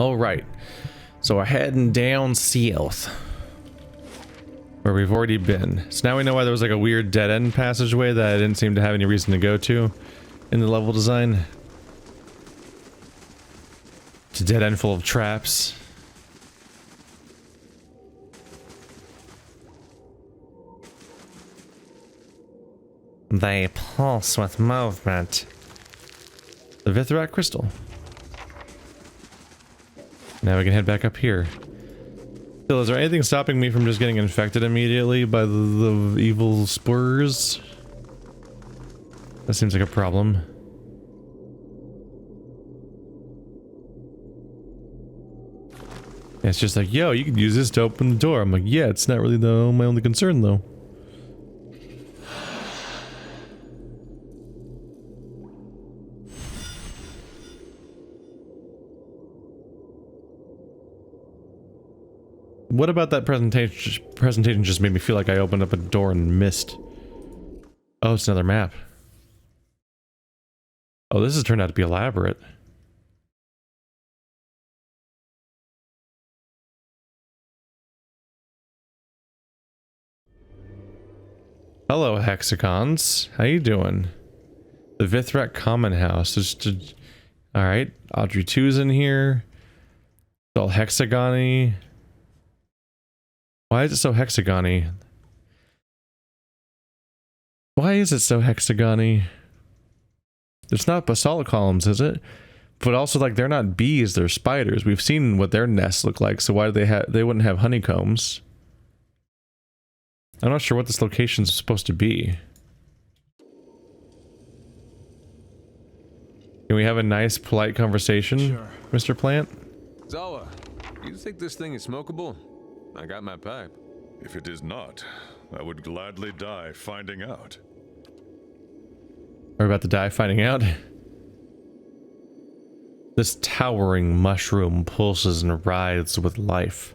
Alright. So we're heading down south. Where we've already been. So now we know why there was like a weird dead-end passageway that I didn't seem to have any reason to go to in the level design. It's a dead end full of traps. They pulse with movement. The Vithrak crystal. Now we can head back up here. Still, is there anything stopping me from just getting infected immediately by the evil spores? That seems like a problem. Yeah, it's just like, yo, you can use this to open the door. I'm like, yeah, it's not really my only concern though. What about that presentation just made me feel like I opened up a door and missed. Oh, it's another map. Oh, this has turned out to be elaborate. Hello, hexagons. How you doing? The Vithrak Common House. Alright, Audrey 2's in here. It's all hexagony. Why is it so hexagony? Why is it so hexagony? It's not basalt columns, is it? But also, like, they're not bees, they're spiders. We've seen what their nests look like, so why do they wouldn't have honeycombs? I'm not sure what this location's supposed to be. Can we have a nice, polite conversation, sure, Mr. Plant? Zawa, you think this thing is smokable? I got my pipe. If it is not, I would gladly die finding out. We're about to die finding out. This towering mushroom pulses and writhes with life.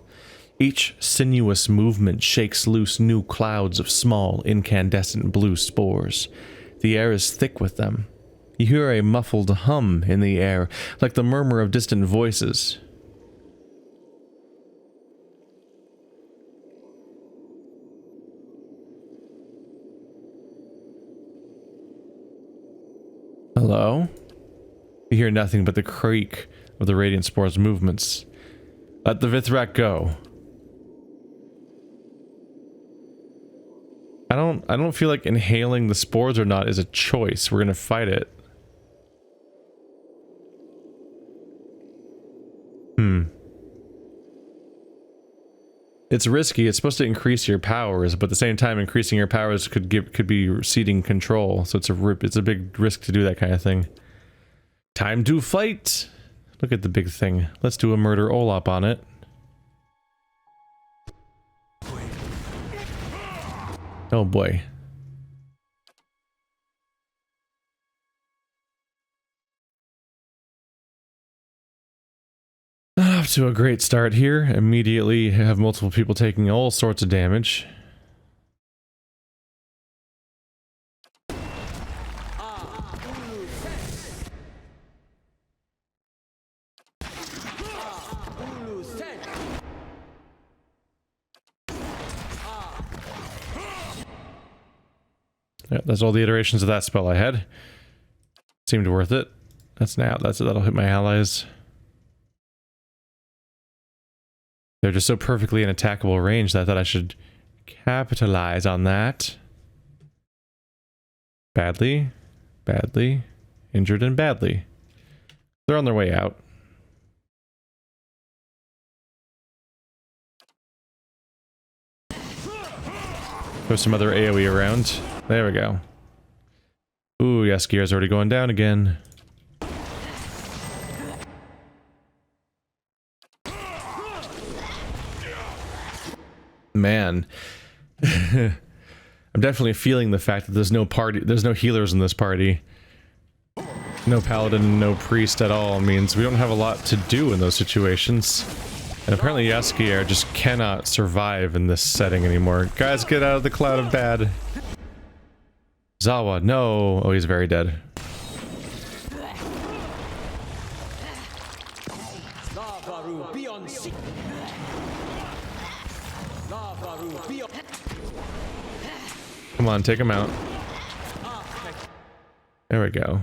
Each sinuous movement shakes loose new clouds of small, incandescent blue spores. The air is thick with them. You hear a muffled hum in the air, like the murmur of distant voices. Hello? You hear nothing but the creak of the radiant spore's movements. Let the Vithrak go. I don't feel like inhaling the spores or not is a choice. We're gonna fight it. It's risky. It's supposed to increase your powers, but at the same time, increasing your powers could be ceding control. So it's a big risk to do that kind of thing. Time to fight! Look at the big thing. Let's do a murder Olap on it. Oh boy. Off to a great start here. Immediately have multiple people taking all sorts of damage. Yeah, that's all the iterations of that spell I had. Seemed worth it. That'll hit my allies. They're just so perfectly in attackable range that I thought I should capitalize on that. Badly, badly, injured and badly. They're on their way out. Throw some other AoE around. There we go. Ooh, Yeskier's already going down again. Man. I'm definitely feeling the fact that there's no healers in this party. No paladin, no priest at all means we don't have a lot to do in those situations. And apparently Yaskier just cannot survive in this setting anymore. Guys, get out of the cloud of bad. Zawa, no! Oh, he's very dead. Come on, take him out. There we go.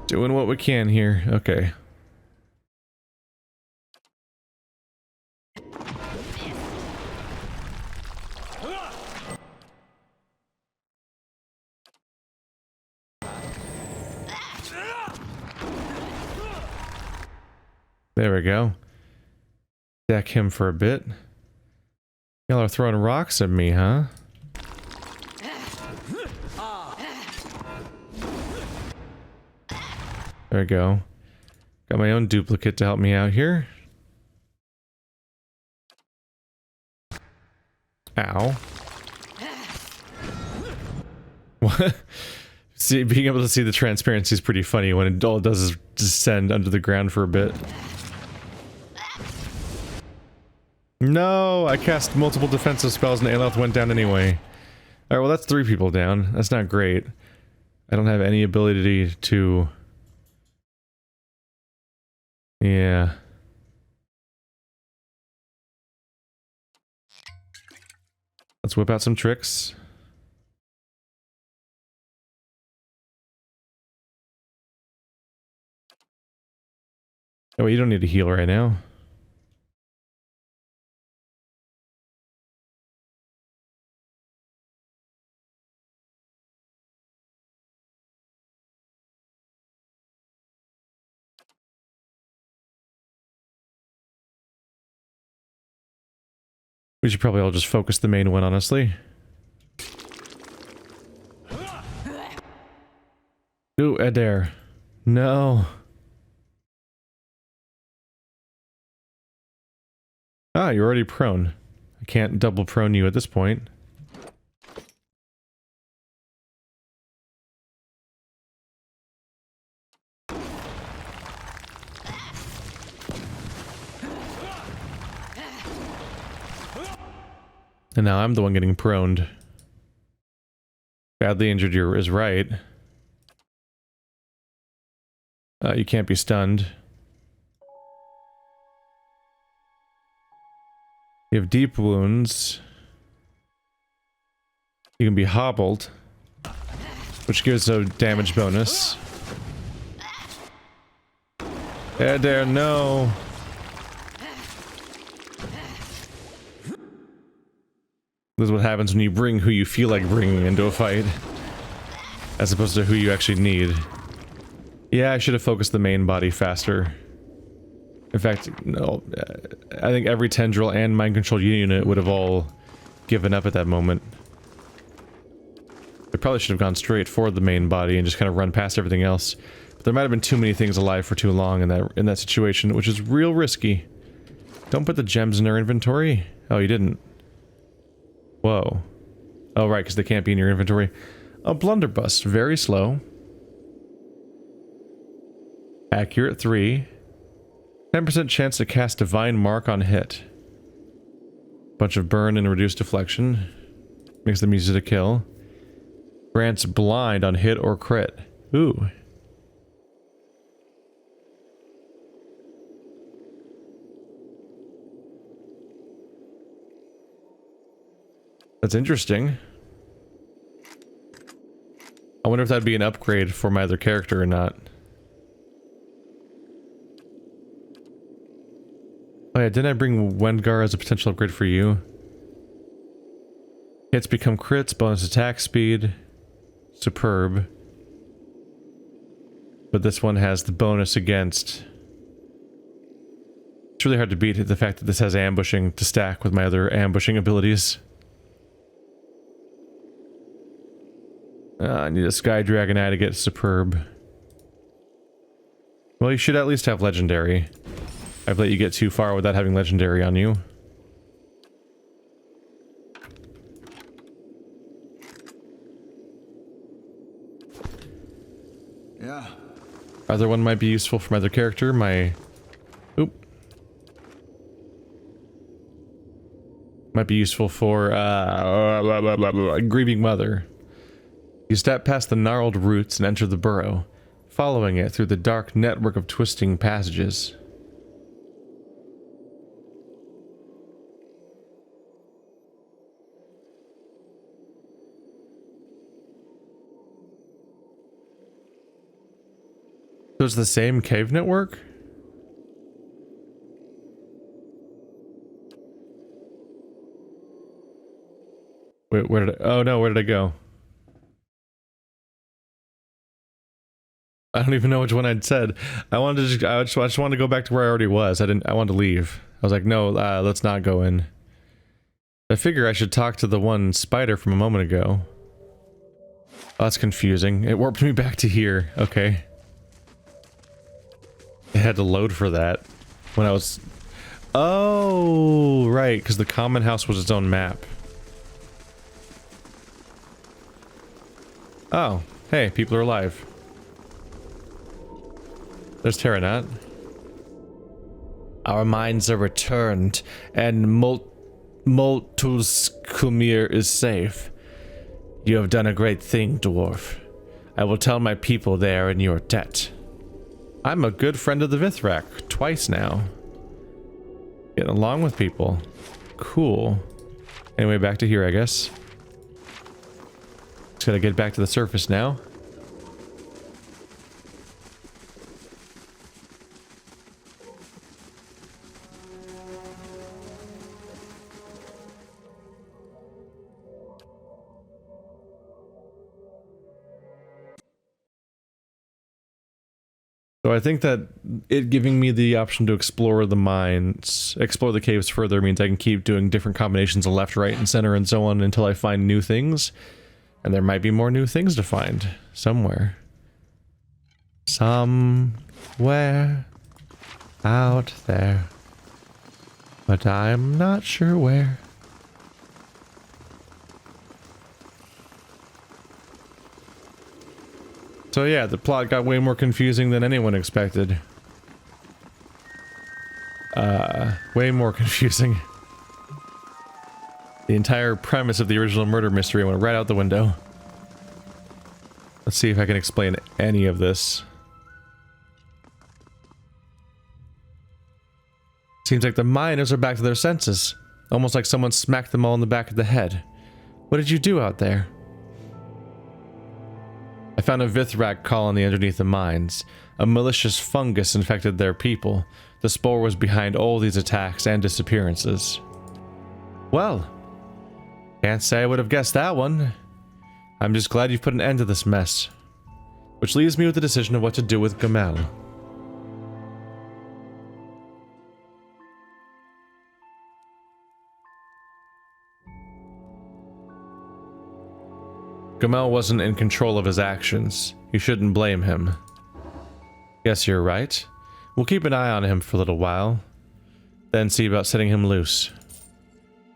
Doing what we can here. Okay. There we go. Deck him for a bit. Y'all are throwing rocks at me, huh? There we go. Got my own duplicate to help me out here. Ow. What? See, being able to see the transparency is pretty funny when it all it does is descend under the ground for a bit. No, I cast multiple defensive spells and Aeloth went down anyway. Alright, well that's 3 people down. That's not great. I don't have any ability to... Yeah. Let's whip out some tricks. Oh, you don't need to heal right now. We should probably all just focus the main one, honestly. Ooh, Adair. No. Ah, you're already prone. I can't double prone you at this point. And now I'm the one getting proned. Badly injured is right. You can't be stunned. You have deep wounds. You can be hobbled, which gives a damage bonus. There, no. This is what happens when you bring who you feel like bringing into a fight, as opposed to who you actually need. Yeah, I should have focused the main body faster. In fact, no, I think every tendril and mind control unit would have all given up at that moment. We probably should have gone straight for the main body and just kind of run past everything else. But there might have been too many things alive for too long in that situation, which is real risky. Don't put the gems in our inventory. Oh, you didn't. Whoa. Oh, right, because they can't be in your inventory. A blunderbuss, very slow. Accurate 3. 10% chance to cast Divine Mark on hit. Bunch of burn and reduced deflection. Makes them easy to kill. Grants blind on hit or crit. Ooh. That's interesting. I wonder if that'd be an upgrade for my other character or not. Oh yeah, didn't I bring Wendgar as a potential upgrade for you? Hits become crits, bonus attack speed. Superb. But this one has the bonus against... It's really hard to beat the fact that this has ambushing to stack with my other ambushing abilities. I need a Sky Dragon Eye to get superb. Well, you should at least have legendary. I've let you get too far without having legendary on you. Yeah. Other one might be useful for my other character, my... Oop. Might be useful for, Grieving Mother. You step past the gnarled roots and enter the burrow, following it through the dark network of twisting passages. So it's the same cave network? Wait, where did I... Oh no, where did I go? I don't even know which one I'd said. I just wanted to go back to where I already was. I wanted to leave. I was like, no, let's not go in. I figure I should talk to the one spider from a moment ago. Oh, that's confusing. It warped me back to here. Okay. It had to load for that when I was... Oh, right, because the common house was its own map. Oh, hey, people are alive. There's Terranat. Our minds are returned, and Multus Kumir is safe. You have done a great thing, dwarf. I will tell my people they are in your debt. I'm a good friend of the Vithrak, twice now. Getting along with people. Cool. Anyway, back to here, I guess. Just gotta get back to the surface now. So I think that it giving me the option to explore the mines, explore the caves further means I can keep doing different combinations of left, right, and center and so on until I find new things. And there might be more new things to find somewhere. Somewhere out there. But I'm not sure where. So yeah, the plot got way more confusing than anyone expected. Way more confusing. The entire premise of the original murder mystery went right out the window. Let's see if I can explain any of this. Seems like the miners are back to their senses. Almost like someone smacked them all in the back of the head. What did you do out there? I found a Vithrak colony underneath the mines. A malicious fungus infected their people. The spore was behind all these attacks and disappearances. Well, can't say I would have guessed that one. I'm just glad you've put an end to this mess. Which leaves me with the decision of what to do with Gamal. Gamal wasn't in control of his actions. You shouldn't blame him. Guess you're right. We'll keep an eye on him for a little while, then see about setting him loose.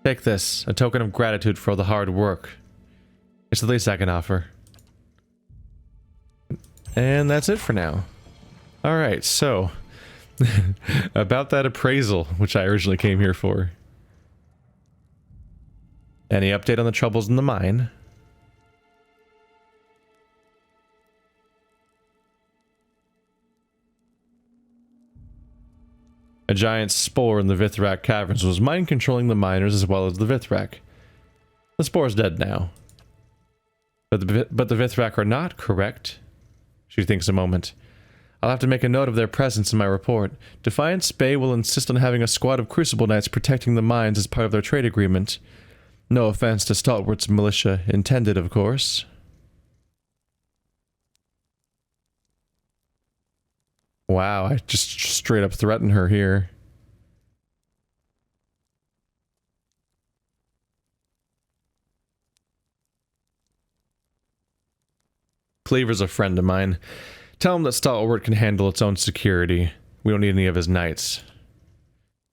Take this, a token of gratitude for all the hard work. It's the least I can offer. And that's it for now. Alright, so... about that appraisal, which I originally came here for. Any update on the troubles in the mine? A giant spore in the Vithrak caverns was mind-controlling the miners as well as the Vithrak. The spore's dead now. But the Vithrak are not, correct? She thinks a moment. I'll have to make a note of their presence in my report. Defiance Bay will insist on having a squad of Crucible Knights protecting the mines as part of their trade agreement. No offense to Stalwart's militia intended, of course. Wow, I just straight up threatened her here. Cleaver's a friend of mine. Tell him that Stalwart can handle its own security. We don't need any of his knights.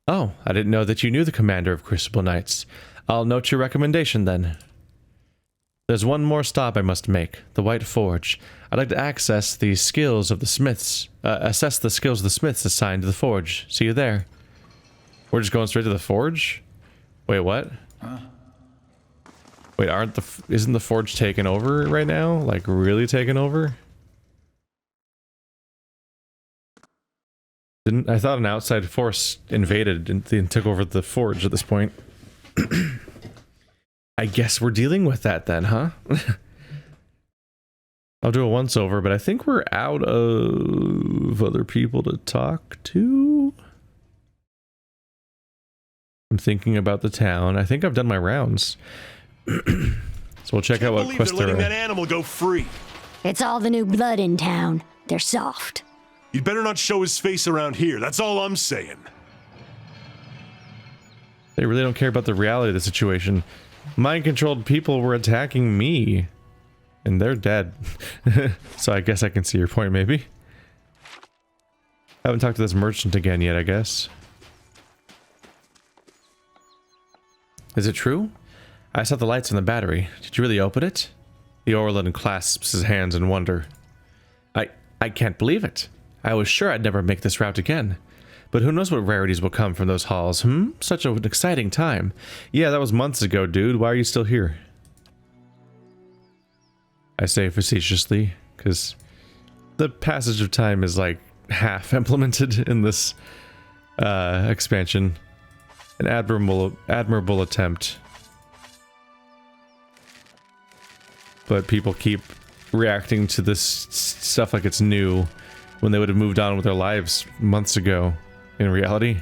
Oh, I didn't know that you knew the commander of Crucible Knights. I'll note your recommendation then. There's one more stop I must make, the White Forge. I'd like to access the skills of the smiths, assess the skills of the smiths assigned to the forge. See you there. We're just going straight to the forge? Wait, what? Huh? Wait, isn't the forge taken over right now? Like, really taken over? I thought an outside force invaded and took over the forge at this point. I guess we're dealing with that then, huh? I'll do a once over, but I think we're out of other people to talk to. I'm thinking about the town. I think I've done my rounds. So we'll check out what quests they're there letting are. that animal go free. It's all the new blood in town. They're soft. You'd better not show his face around here. That's all I'm saying. They really don't care about the reality of the situation. Mind-controlled people were attacking me. And they're dead. So I guess I can see your point, maybe. I haven't talked to this merchant again yet, I guess. Is it true? I saw the lights in the battery. Did you really open it? The Orlin clasps his hands in wonder. I can't believe it. I was sure I'd never make this route again. But who knows what rarities will come from those halls, Such an exciting time. Yeah, that was months ago, dude. Why are you still here? I say facetiously, because the passage of time is like half implemented in this expansion. An admirable attempt. But people keep reacting to this stuff like it's new when they would have moved on with their lives months ago in reality.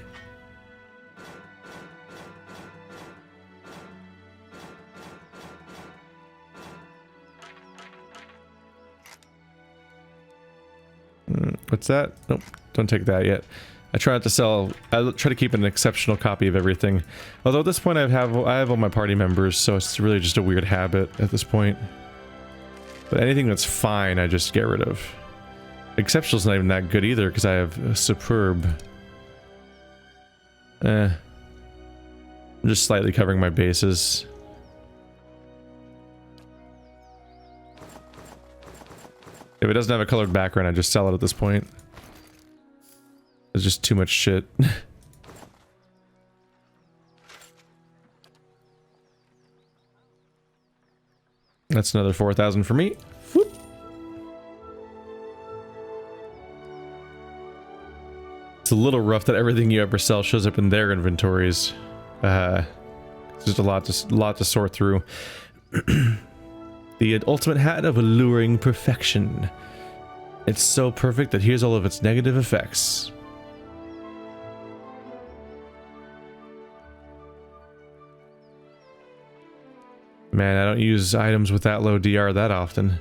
What's that? Nope, don't take that yet. I try not to sell. I try to keep an exceptional copy of everything. Although at this point I have all my party members, so it's really just a weird habit at this point. But anything that's fine, I just get rid of. Exceptional's not even that good either, because I have superb. I'm just slightly covering my bases. If it doesn't have a colored background, I just sell it at this point. There's just too much shit. That's another 4,000 for me. Whoop. It's a little rough that everything you ever sell shows up in their inventories. It's just a lot to sort through. The ultimate hat of alluring perfection. It's so perfect that here's all of its negative effects. Man, I don't use items with that low DR that often.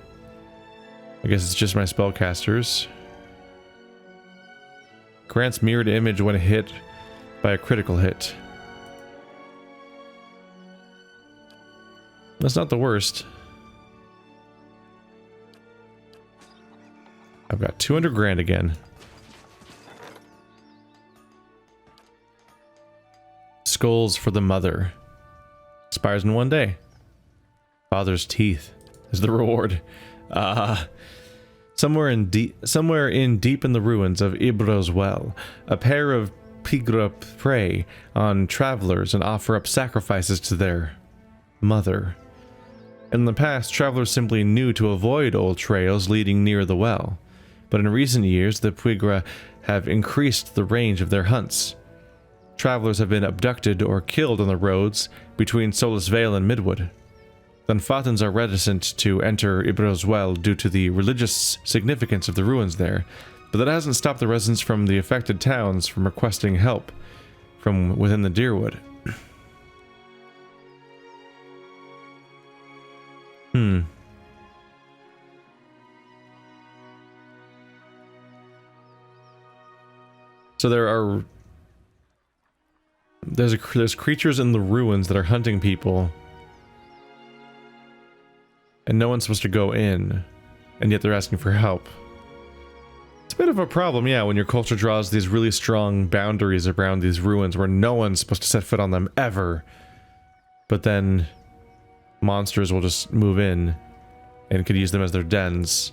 I guess it's just my spellcasters. Grants mirrored image when hit by a critical hit. That's not the worst. I've got 200 grand again. Skulls for the mother. Expires in 1 day. Father's teeth is the reward. Somewhere in deep in the ruins of Ibro's well, a pair of pigra prey on travelers and offer up sacrifices to their mother. In the past, travelers simply knew to avoid old trails leading near the well, but in recent years, the pigra have increased the range of their hunts. Travelers have been abducted or killed on the roads between Solus Vale and Midwood. The Unfatans are reticent to enter Ibro's well due to the religious significance of the ruins there, but that hasn't stopped the residents from the affected towns from requesting help from within the Deerwood. So there's creatures in the ruins that are hunting people. And no one's supposed to go in, and yet they're asking for help. It's a bit of a problem, yeah, when your culture draws these really strong boundaries around these ruins where no one's supposed to set foot on them ever. But then monsters will just move in and could use them as their dens.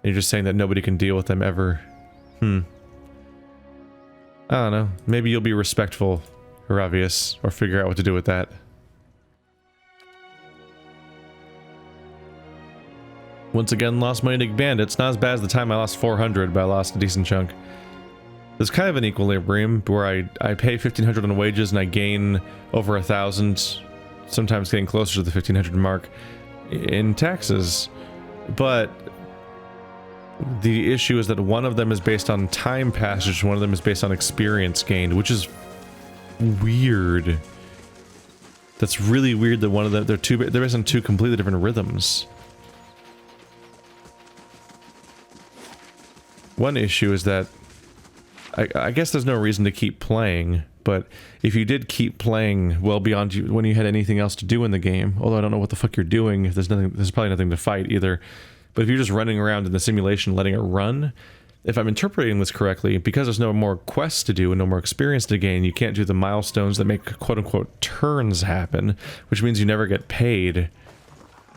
And you're just saying that nobody can deal with them ever. I don't know. Maybe you'll be respectful, Ravius, or figure out what to do with that. Once again, lost money to bandits. Not as bad as the time I lost 400, but I lost a decent chunk. There's kind of an equilibrium where I pay 1,500 on wages and I gain over 1,000, sometimes getting closer to the 1,500 mark in taxes. But the issue is that one of them is based on time passage, one of them is based on experience gained, which is weird. That's really weird that one of them, they're based on two completely different rhythms. One issue is that I guess there's no reason to keep playing, but if you did keep playing well beyond you when you had anything else to do in the game, although I don't know what the fuck you're doing, there's probably nothing to fight either. But if you're just running around in the simulation letting it run, if I'm interpreting this correctly, because there's no more quests to do and no more experience to gain, you can't do the milestones that make quote-unquote turns happen, which means you never get paid.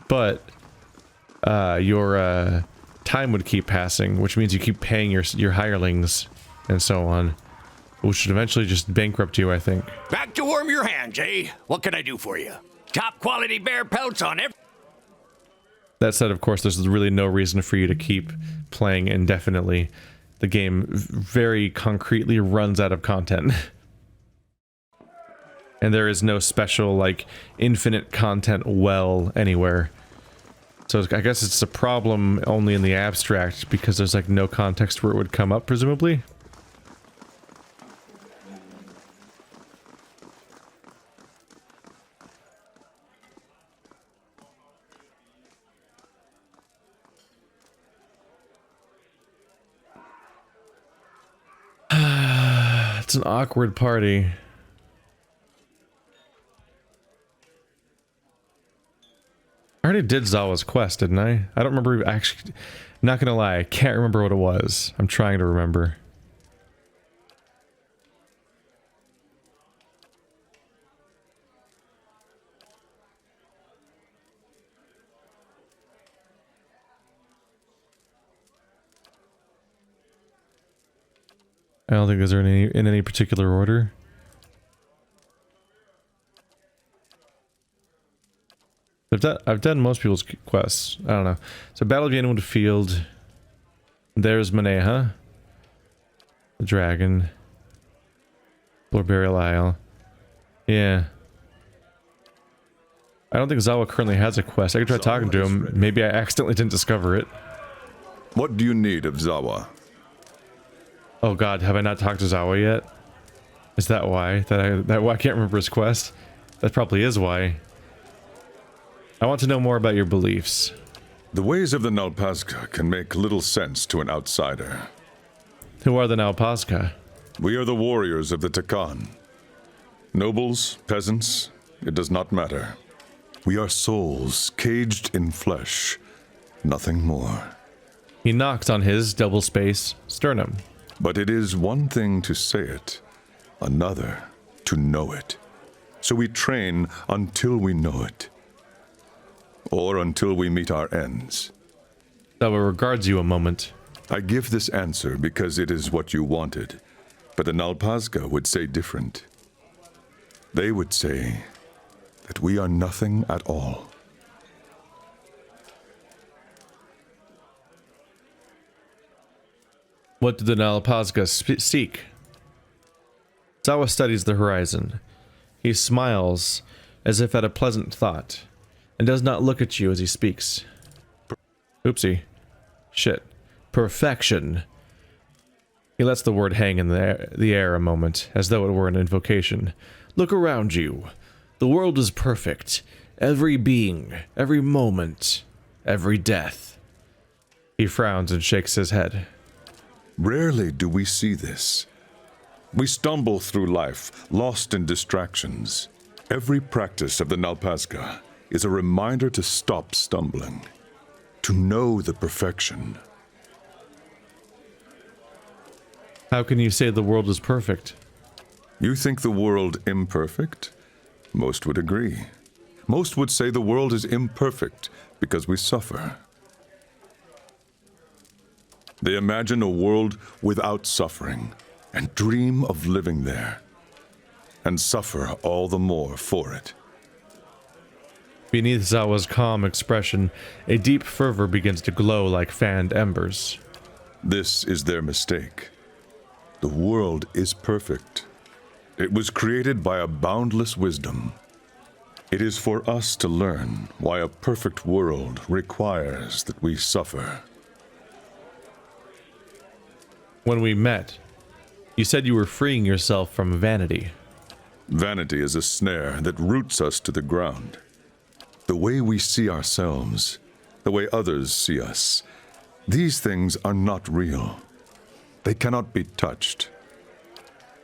But your time would keep passing, which means you keep paying your hirelings and so on, which should eventually just bankrupt you, I think. Back to warm your hands, eh? What can I do for you? Top quality bear pelts on every... That said, of course, there's really no reason for you to keep playing indefinitely. The game very concretely runs out of content. And there is no special, like, infinite content well anywhere. So I guess it's a problem only in the abstract, because there's, like, no context where it would come up, presumably. It's an awkward party. I already did Zawa's quest, didn't I? I don't remember actually. Not gonna lie, I can't remember what it was. I'm trying to remember. I don't think those are in any particular order. I've done most people's quests. I don't know. So Battle of the Inwood Field. There's Maneha. The dragon. Burial Isle. Yeah. I don't think Zawa currently has a quest. I could try talking to him. Maybe I accidentally didn't discover it. What do you need of Zawa? Oh god, have I not talked to Zawa yet? Is that why? Why I can't remember his quest? That probably is why. I want to know more about your beliefs. The ways of the Nalpazka can make little sense to an outsider. Who are the Nalpazka? We are the warriors of the Tacan. Nobles, peasants, it does not matter. We are souls caged in flesh, nothing more. He knocked on his double-space sternum. But it is one thing to say it, another to know it. So we train until we know it. Or until we meet our ends. Zawa regards you a moment. I give this answer because it is what you wanted, but the Nalpazka would say different. They would say that we are nothing at all. What do the Nalpazka seek? Zawa studies the horizon. He smiles as if at a pleasant thought, and does not look at you as he speaks. Oopsie. Shit. Perfection. He lets the word hang in the air a moment, as though it were an invocation. Look around you. The world is perfect. Every being, every moment, every death. He frowns and shakes his head. Rarely do we see this. We stumble through life, lost in distractions. Every practice of the Nalpazka is a reminder to stop stumbling, to know the perfection. How can you say the world is perfect? You think the world imperfect? Most would agree. Most would say the world is imperfect because we suffer. They imagine a world without suffering and dream of living there, and suffer all the more for it. Beneath Zawa's calm expression, a deep fervor begins to glow like fanned embers. This is their mistake. The world is perfect. It was created by a boundless wisdom. It is for us to learn why a perfect world requires that we suffer. When we met, you said you were freeing yourself from vanity. Vanity is a snare that roots us to the ground. The way we see ourselves, the way others see us, these things are not real. They cannot be touched.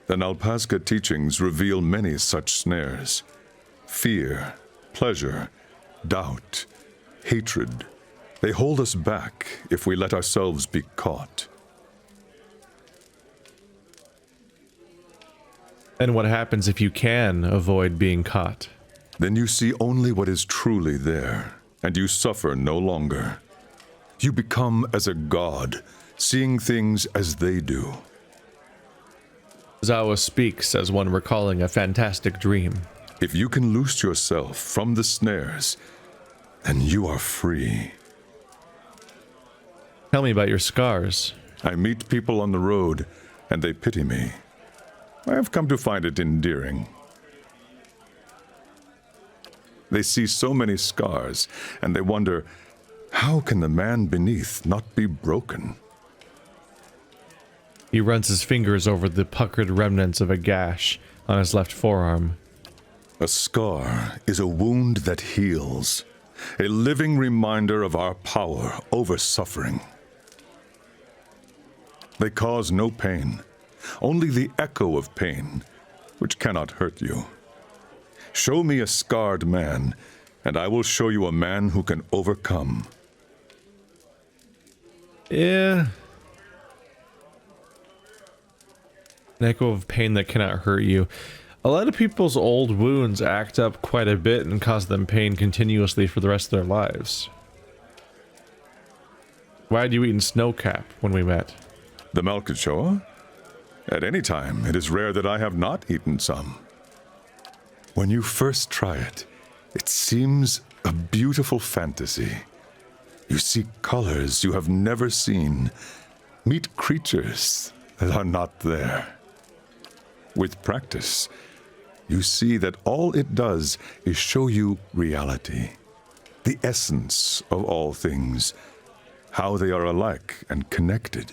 The Nalpazga teachings reveal many such snares. Fear, pleasure, doubt, hatred. They hold us back if we let ourselves be caught. And what happens if you can avoid being caught? Then you see only what is truly there, and you suffer no longer. You become as a god, seeing things as they do. Zawa speaks as one recalling a fantastic dream. If you can loose yourself from the snares, then you are free. Tell me about your scars. I meet people on the road, and they pity me. I have come to find it endearing. They see so many scars, and they wonder, how can the man beneath not be broken? He runs his fingers over the puckered remnants of a gash on his left forearm. A scar is a wound that heals, a living reminder of our power over suffering. They cause no pain, only the echo of pain, which cannot hurt you. Show me a scarred man, and I will show you a man who can overcome. Yeah. An echo of pain that cannot hurt you. A lot of people's old wounds act up quite a bit and cause them pain continuously for the rest of their lives. Why had you eaten snowcap when we met? The Malkachoa? At any time, it is rare that I have not eaten some. When you first try it, it seems a beautiful fantasy. You see colors you have never seen, meet creatures that are not there. With practice, you see that all it does is show you reality, the essence of all things, how they are alike and connected.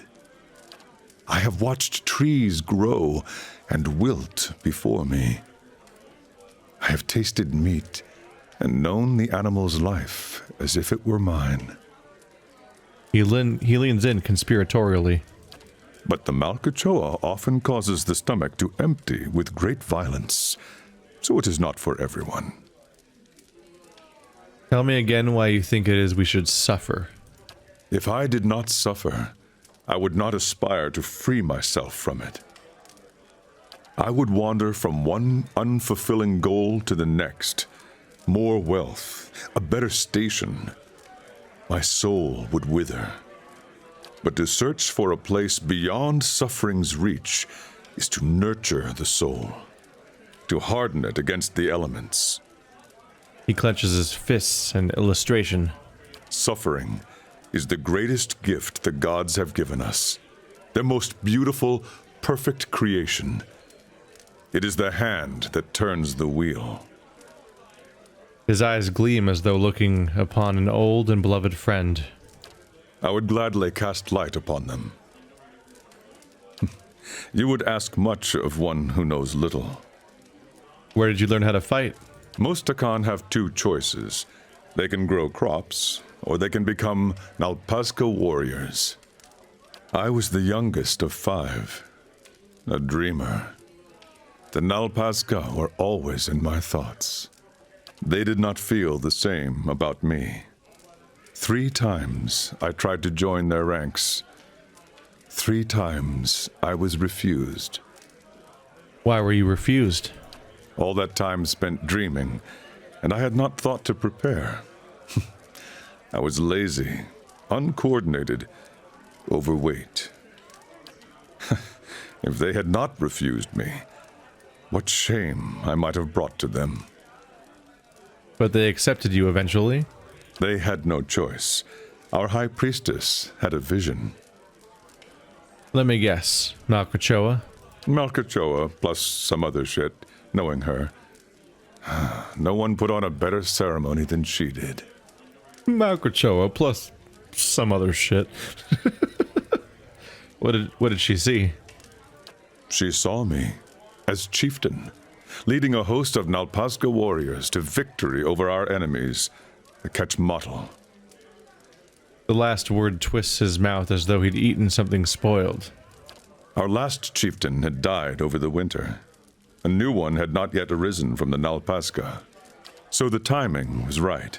I have watched trees grow and wilt before me. I have tasted meat and known the animal's life as if it were mine. He leans in conspiratorially. But the Malkachoa often causes the stomach to empty with great violence, so it is not for everyone. Tell me again why you think it is we should suffer. If I did not suffer, I would not aspire to free myself from it. I would wander from one unfulfilling goal to the next. More wealth, a better station. My soul would wither. But to search for a place beyond suffering's reach is to nurture the soul, to harden it against the elements. He clenches his fists in illustration. Suffering is the greatest gift the gods have given us, their most beautiful, perfect creation. It is the hand that turns the wheel. His eyes gleam as though looking upon an old and beloved friend. I would gladly cast light upon them. You would ask much of one who knows little. Where did you learn how to fight? Most Tacan have two choices. They can grow crops, or they can become Nalpazga warriors. I was the youngest of 5, a dreamer. The Nalpazga were always in my thoughts. They did not feel the same about me. 3 times I tried to join their ranks. 3 times I was refused. Why were you refused? All that time spent dreaming, and I had not thought to prepare. I was lazy, uncoordinated, overweight. If they had not refused me, what shame I might have brought to them. But they accepted you eventually. They had no choice. Our high priestess had a vision. Let me guess. Malkachoa? Malkachoa plus some other shit, knowing her. No one put on a better ceremony than she did. Malkachoa plus some other shit. What did she see? She saw me as chieftain, leading a host of Nalpazga warriors to victory over our enemies, the Quetzalcoatl. The last word twists his mouth as though he'd eaten something spoiled. Our last chieftain had died over the winter. A new one had not yet arisen from the Nalpazga. So the timing was right.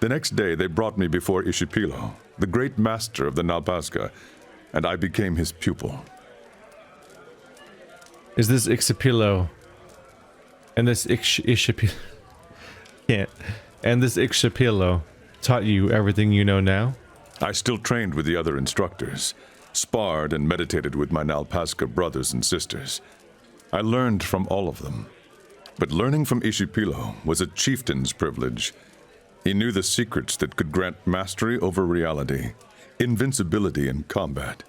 The next day they brought me before Ishipilo, the great master of the Nalpazga, and I became his pupil. Is this Ixapilo? And this Ishipilo... Can't. And this Ixapilo taught you everything you know now? I still trained with the other instructors, sparred and meditated with my Nalpazga brothers and sisters. I learned from all of them. But learning from Ishipilo was a chieftain's privilege. He knew the secrets that could grant mastery over reality, invincibility in combat.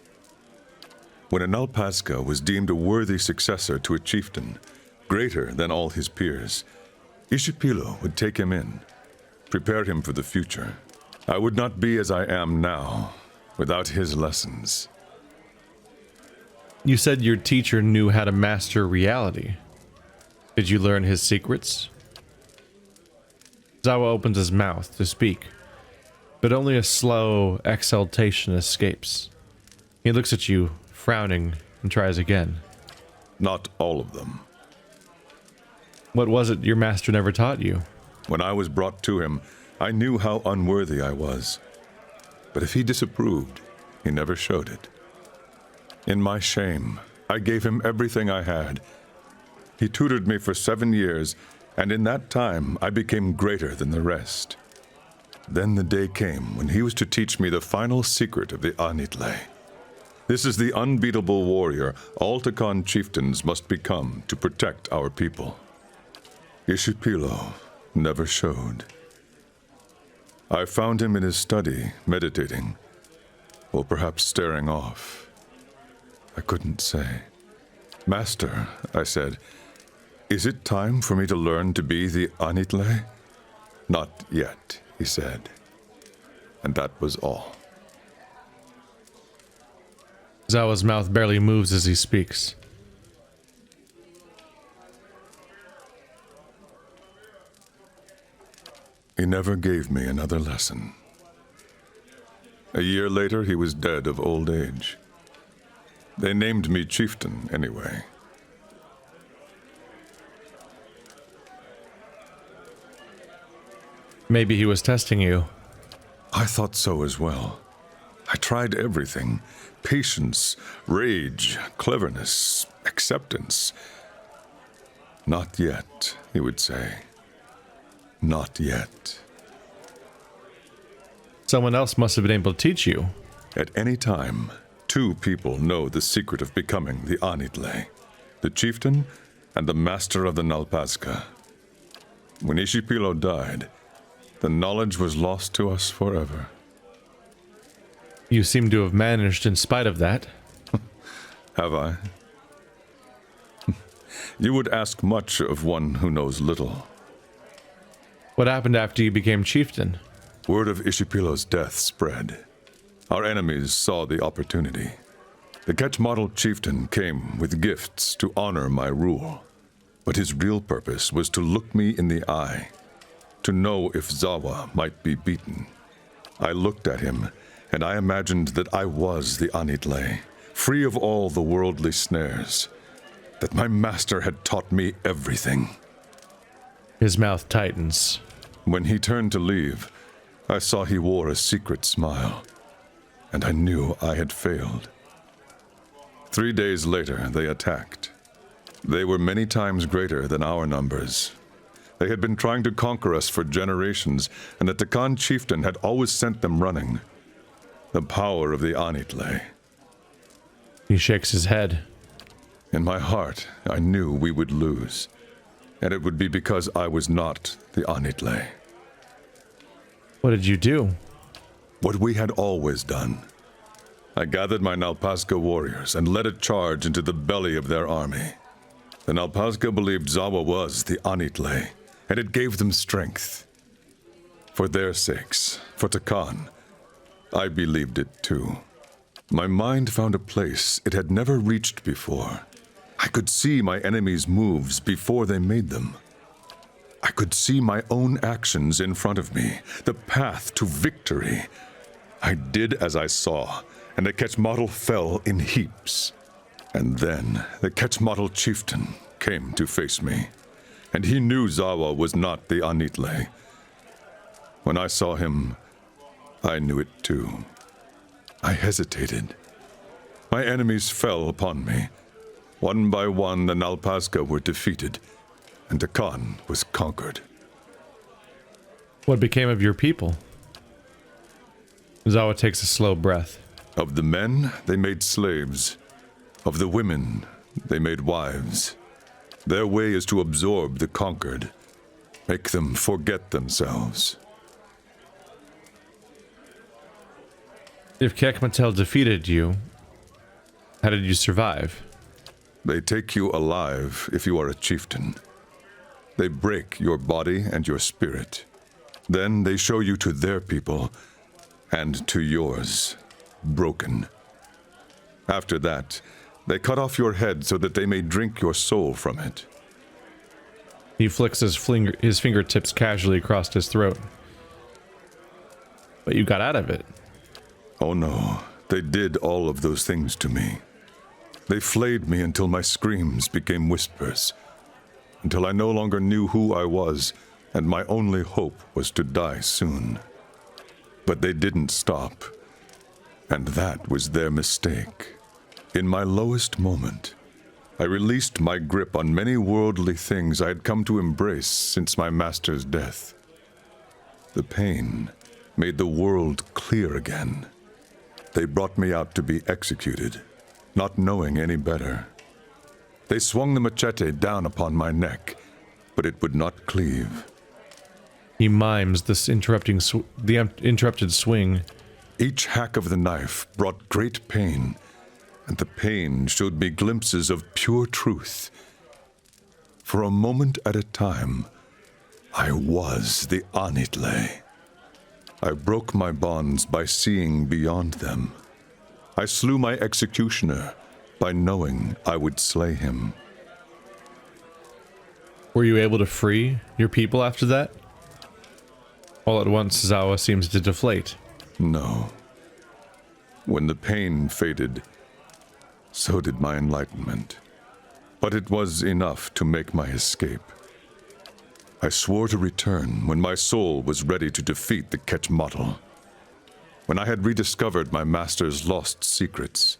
When a Nalpazga was deemed a worthy successor to a chieftain, greater than all his peers, Ishipilo would take him in, prepare him for the future. I would not be as I am now without his lessons. You said your teacher knew how to master reality. Did you learn his secrets? Zawa opens his mouth to speak, but only a slow exhaltation escapes. He looks at you, frowning, and tries again. Not all of them. What was it your master never taught you? When I was brought to him, I knew how unworthy I was. But if he disapproved, he never showed it. In my shame, I gave him everything I had. He tutored me for 7 years, and in that time, I became greater than the rest. Then the day came when he was to teach me the final secret of the Anitle. This is the unbeatable warrior all Tacan chieftains must become to protect our people. Ishipilo never showed. I found him in his study, meditating, or perhaps staring off. I couldn't say. Master, I said, is it time for me to learn to be the Anitle? Not yet, he said. And that was all. Zawa's mouth barely moves as he speaks. He never gave me another lesson. A year later, he was dead of old age. They named me chieftain anyway. Maybe he was testing you. I thought so as well. I tried everything. Patience, rage, cleverness, acceptance. Not yet, he would say. Not yet. Someone else must have been able to teach you. At any time, 2 people know the secret of becoming the Anitle, the chieftain and the master of the Nalpazga. When Ishipilo died, the knowledge was lost to us forever. You seem to have managed in spite of that. Have I? You would ask much of one who knows little. What happened after you became chieftain? Word of Ishipilo's death spread. Our enemies saw the opportunity. The Quetzalcoatl chieftain came with gifts to honor my rule. But his real purpose was to look me in the eye, to know if Zawa might be beaten. I looked at him, and I imagined that I was the Anitle, free of all the worldly snares, that my master had taught me everything. His mouth tightens. When he turned to leave, I saw he wore a secret smile, and I knew I had failed. 3 days later, they attacked. They were many times greater than our numbers. They had been trying to conquer us for generations, and the Tacan chieftain had always sent them running. The power of the Anitle. He shakes his head. In my heart, I knew we would lose. And it would be because I was not the Anitle. What did you do? What we had always done. I gathered my Nalpazca warriors and led a charge into the belly of their army. The Nalpazca believed Zawa was the Anitle, and it gave them strength. For their sakes, for Tacan, I believed it too. My mind found a place it had never reached before. I could see my enemies' moves before they made them. I could see my own actions in front of me, the path to victory. I did as I saw, and the Quetzalcoatl fell in heaps. And then the Quetzalcoatl chieftain came to face me, and he knew Zawa was not the Anitle. When I saw him, I knew it too. I hesitated. My enemies fell upon me. One by one, the Nalpazca were defeated, and Tacan was conquered. What became of your people? Zawa takes a slow breath. Of the men, they made slaves. Of the women, they made wives. Their way is to absorb the conquered, make them forget themselves. If Quetzalcoatl defeated you, how did you survive? They take you alive if you are a chieftain. They break your body and your spirit. Then they show you to their people and to yours, broken. After that, they cut off your head so that they may drink your soul from it. He flicks his fingertips casually across his throat. But you got out of it. Oh no, they did all of those things to me. They flayed me until my screams became whispers, until I no longer knew who I was, and my only hope was to die soon. But they didn't stop, and that was their mistake. In my lowest moment, I released my grip on many worldly things I had come to embrace since my master's death. The pain made the world clear again. They brought me out to be executed, not knowing any better. They swung the machete down upon my neck, but it would not cleave. He mimes this interrupted swing. Each hack of the knife brought great pain, and the pain showed me glimpses of pure truth. For a moment at a time, I was the Anitle. I broke my bonds by seeing beyond them. I slew my executioner by knowing I would slay him. Were you able to free your people after that? All at once, Zawa seems to deflate. No. When the pain faded, so did my enlightenment. But it was enough to make my escape. I swore to return when my soul was ready to defeat the Quetzalcoatl. When I had rediscovered my master's lost secrets.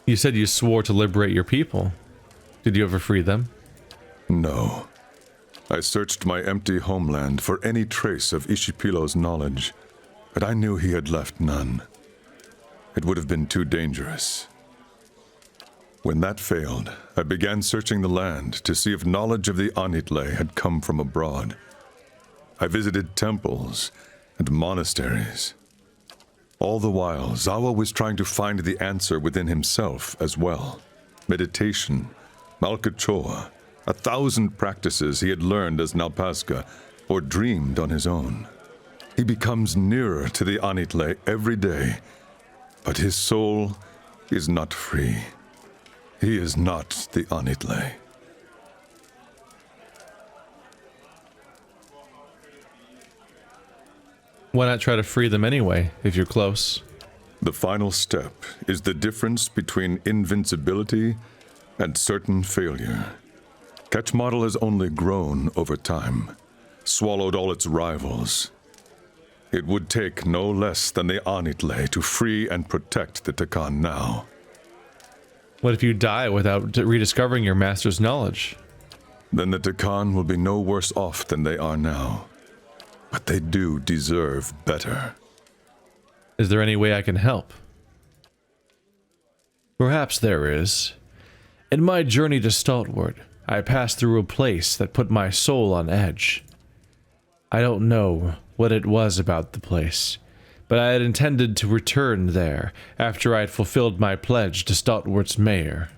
You said you swore to liberate your people. Did you ever free them? No. I searched my empty homeland for any trace of Ishipilo's knowledge, but I knew he had left none. It would have been too dangerous. When that failed, I began searching the land to see if knowledge of the Anitle had come from abroad. I visited temples and monasteries. All the while, Zawa was trying to find the answer within himself as well. Meditation, Malkachoa, 1,000 practices he had learned as Nalpazca or dreamed on his own. He becomes nearer to the Anitle every day, but his soul is not free. He is not the Anitle. Why not try to free them anyway, if you're close? The final step is the difference between invincibility and certain failure. Quetzalcoatl has only grown over time, swallowed all its rivals. It would take no less than the Anitle to free and protect the Tacan now. What if you die without rediscovering your master's knowledge? Then the Tacan will be no worse off than they are now. But they do deserve better. Is there any way I can help? Perhaps there is. In my journey to Stalwart, I passed through a place that put my soul on edge. I don't know what it was about the place, but I had intended to return there after I had fulfilled my pledge to Stalwart's mayor.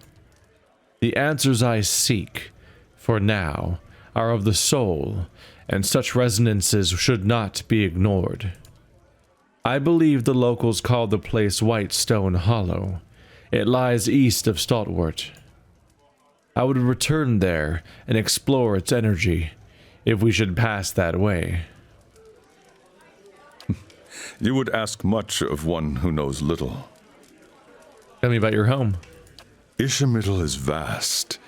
The answers I seek, for now, are of the soul, and such resonances should not be ignored. I believe the locals call the place Whitestone Hollow. It lies east of Stalwart. I would return there and explore its energy, if we should pass that way. You would ask much of one who knows little. Tell me about your home. Ishamael is vast.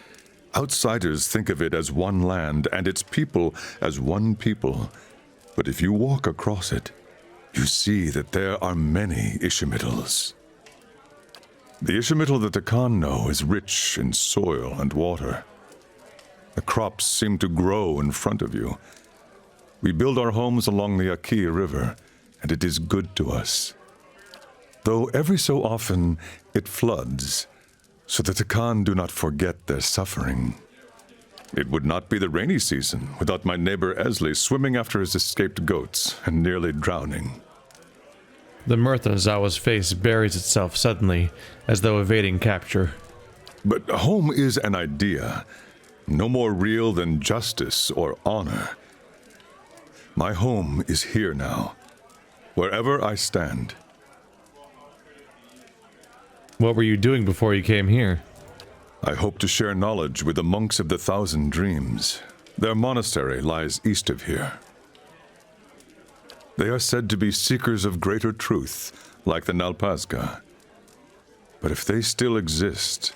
Outsiders think of it as one land and its people as one people. But if you walk across it, you see that there are many Ishamaels. The Ishamael that the Tacan know is rich in soil and water. The crops seem to grow in front of you. We build our homes along the Aki River, and it is good to us. Though every so often it floods, so that the Tacan do not forget their suffering. It would not be the rainy season without my neighbor Esley swimming after his escaped goats and nearly drowning. The mirth on Zawa's face buries itself suddenly, as though evading capture. But home is an idea, no more real than justice or honor. My home is here now, wherever I stand. What were you doing before you came here? I hope to share knowledge with the monks of the Thousand Dreams. Their monastery lies east of here. They are said to be seekers of greater truth, like the Nalpazga. But if they still exist,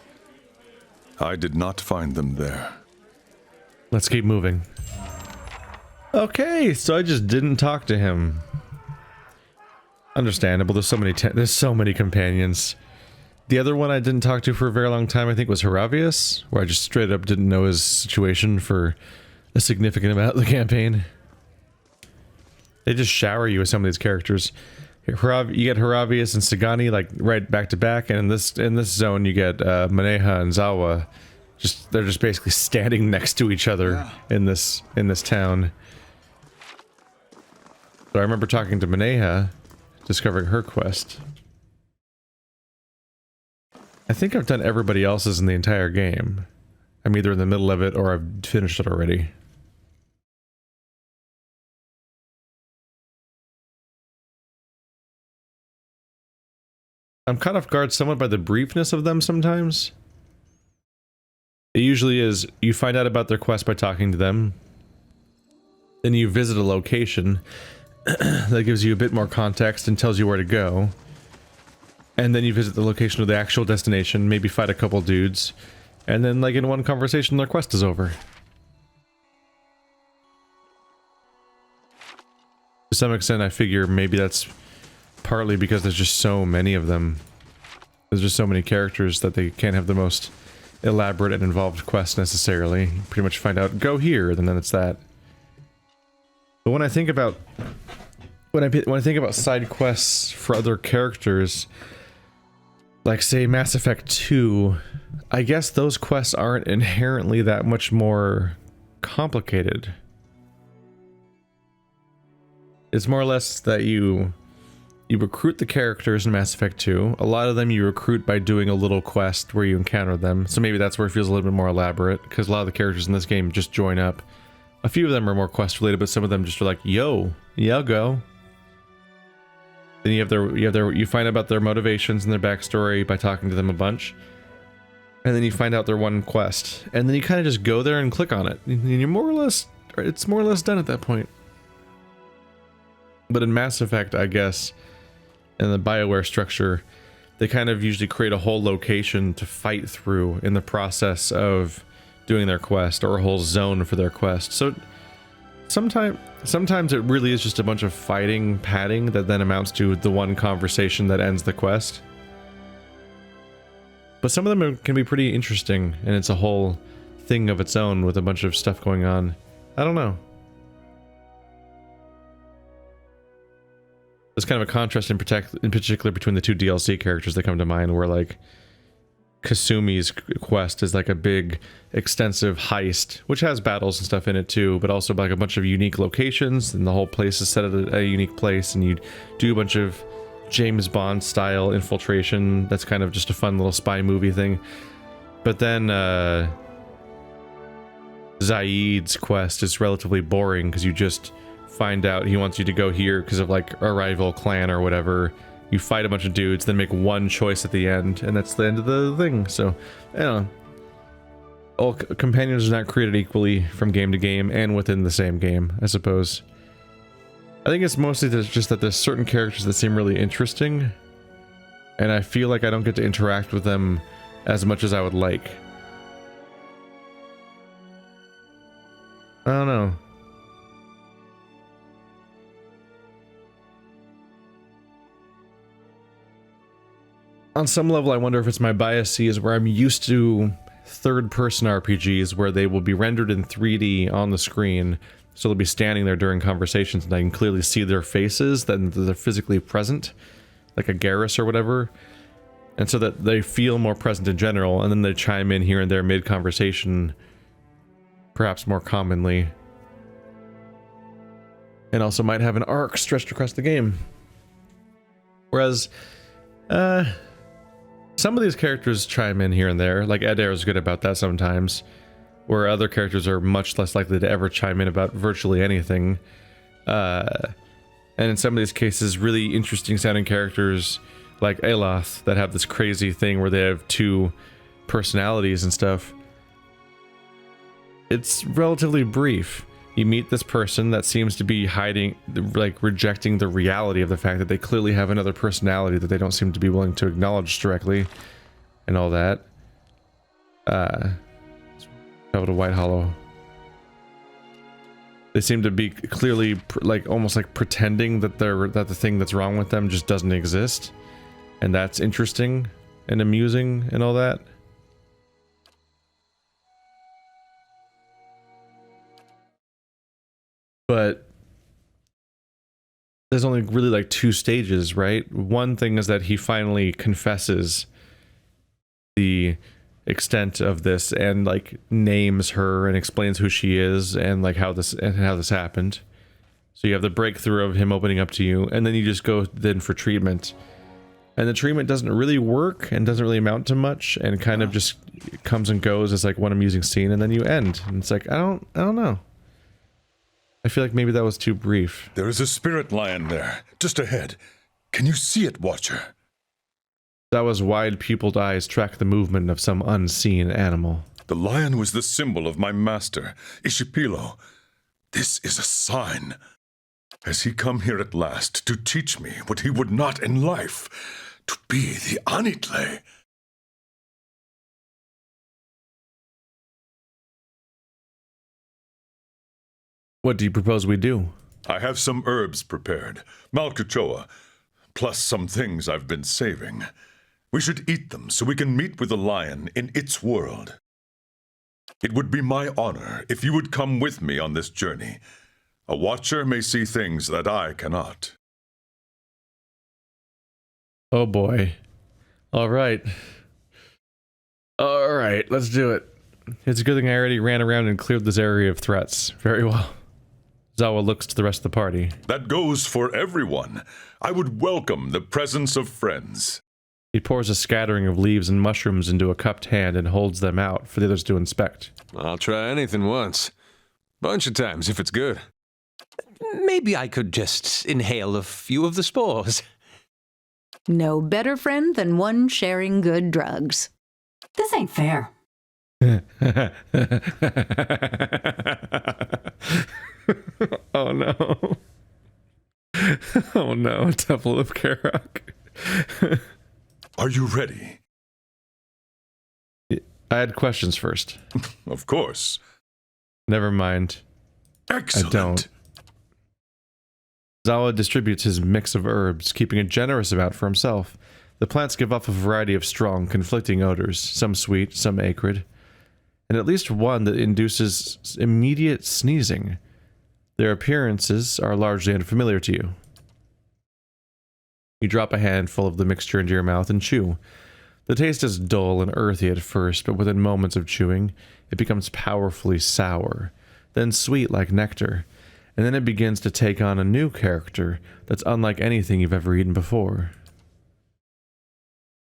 I did not find them there. Let's keep moving. Okay, so I just didn't talk to him. Understandable. There's so many companions. The other one I didn't talk to for a very long time, I think, was Haravius, where I just straight up didn't know his situation for a significant amount of the campaign. They just shower you with some of these characters. You get Haravius and Sagani like right back to back, and in this zone you get Maneha and Zawa. They're just basically standing next to each other in this town. So I remember talking to Maneha, discovering her quest. I think I've done everybody else's in the entire game. I'm either in the middle of it or I've finished it already. I'm caught off guard somewhat by the briefness of them sometimes. It usually is, you find out about their quest by talking to them. Then you visit a location that gives you a bit more context and tells you where to go. And then you visit the location of the actual destination, maybe fight a couple dudes. And then, like, in one conversation, their quest is over. To some extent, I figure maybe that's partly because there's just so many of them. There's just so many characters that they can't have the most elaborate and involved quest necessarily. You pretty much find out, go here, and then it's that. But when I think about when I think about side quests for other characters, like say Mass Effect 2, I guess those quests aren't inherently that much more complicated. It's more or less that you recruit the characters in Mass Effect 2. A lot of them you recruit by doing a little quest where you encounter them. So maybe that's where it feels a little bit more elaborate, because a lot of the characters in this game just join up. A few of them are more quest related, but some of them just are like, yo, yeah, I'll go. Then you find out about their motivations and their backstory by talking to them a bunch. And then you find out their one quest. And then you kind of just go there and click on it. And you're more or less, it's more or less done at that point. But in Mass Effect, I guess, in the BioWare structure, they kind of usually create a whole location to fight through in the process of doing their quest, or a whole zone for their quest. So sometimes it really is just a bunch of fighting, padding that then amounts to the one conversation that ends the quest. But some of them can be pretty interesting, and it's a whole thing of its own with a bunch of stuff going on. I don't know. There's kind of a contrast in particular between the two DLC characters that come to mind, where like Kasumi's quest is like a big, extensive heist, which has battles and stuff in it too, but also like a bunch of unique locations, and the whole place is set at a unique place, and you do a bunch of James Bond style infiltration. That's kind of just a fun little spy movie thing. But then Zaid's quest is relatively boring because you just find out he wants you to go here because of like a rival clan or whatever. You fight a bunch of dudes, then make one choice at the end, and that's the end of the thing. So, I don't know. All companions are not created equally from game to game and within the same game, I suppose. I think it's mostly just that there's certain characters that seem really interesting, and I feel like I don't get to interact with them as much as I would like. I don't know. On some level, I wonder if it's my biases where I'm used to third-person RPGs where they will be rendered in 3D on the screen, so they'll be standing there during conversations and I can clearly see their faces, then they're physically present, like a Garrus or whatever, and so that they feel more present in general, and then they chime in here and there mid-conversation, perhaps more commonly, and also might have an arc stretched across the game. Whereas, some of these characters chime in here and there, like Adair is good about that sometimes, where other characters are much less likely to ever chime in about virtually anything. And in some of these cases, really interesting sounding characters like Aloth that have this crazy thing where they have two personalities and stuff. It's relatively brief. You meet this person that seems to be hiding, like rejecting the reality of the fact that they clearly have another personality that they don't seem to be willing to acknowledge directly, and all that. Travel to White Hollow. They seem to be clearly, like, almost like pretending that that the thing that's wrong with them just doesn't exist, and that's interesting and amusing and all that. But there's only really like two stages, right? One thing is that he finally confesses the extent of this and like names her and explains who she is and like how this happened. So you have the breakthrough of him opening up to you, and then you just go then for treatment. And the treatment doesn't really work and doesn't really amount to much and kind of just comes and goes as like one amusing scene, and then you end. And it's like, I don't know. I feel like maybe that was too brief. There is a spirit lion there, just ahead. Can you see it, Watcher? That was wide-pupiled eyes track the movement of some unseen animal. The lion was the symbol of my master, Ishipilo. This is a sign. Has he come here at last to teach me what he would not in life? To be the Anitle? What do you propose we do? I have some herbs prepared, malcachoa, plus some things I've been saving. We should eat them so we can meet with the lion in its world. It would be my honor if you would come with me on this journey. A watcher may see things that I cannot. Oh boy. Alright, let's do it. It's a good thing I already ran around and cleared this area of threats. Very well. Zawa looks to the rest of the party. That goes for everyone. I would welcome the presence of friends. He pours a scattering of leaves and mushrooms into a cupped hand and holds them out for the others to inspect. I'll try anything once. Bunch of times if it's good. Maybe I could just inhale a few of the spores. No better friend than one sharing good drugs. This ain't fair. Oh no. Oh no, Temple of Karak. Are you ready? I had questions first. Of course. Never mind. Excellent. I don't. Zawa distributes his mix of herbs, keeping a generous amount for himself. The plants give off a variety of strong, conflicting odors, some sweet, some acrid, and at least one that induces immediate sneezing. Their appearances are largely unfamiliar to you. You drop a handful of the mixture into your mouth and chew. The taste is dull and earthy at first, but within moments of chewing, it becomes powerfully sour, then sweet like nectar, and then it begins to take on a new character that's unlike anything you've ever eaten before.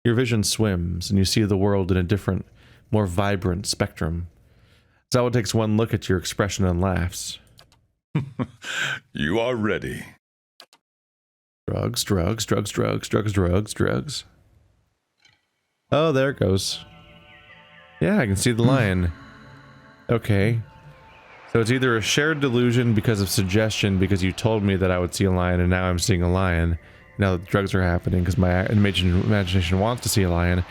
Your vision swims, and you see the world in a different, more vibrant spectrum. Zawa takes one look at your expression and laughs. You are ready. Drugs, drugs, drugs, drugs, drugs, drugs, drugs. Oh, there it goes. Yeah, I can see the lion. Okay. So it's either a shared delusion because of suggestion, because you told me that I would see a lion, and now I'm seeing a lion. Now that drugs are happening, because my imagination wants to see a lion.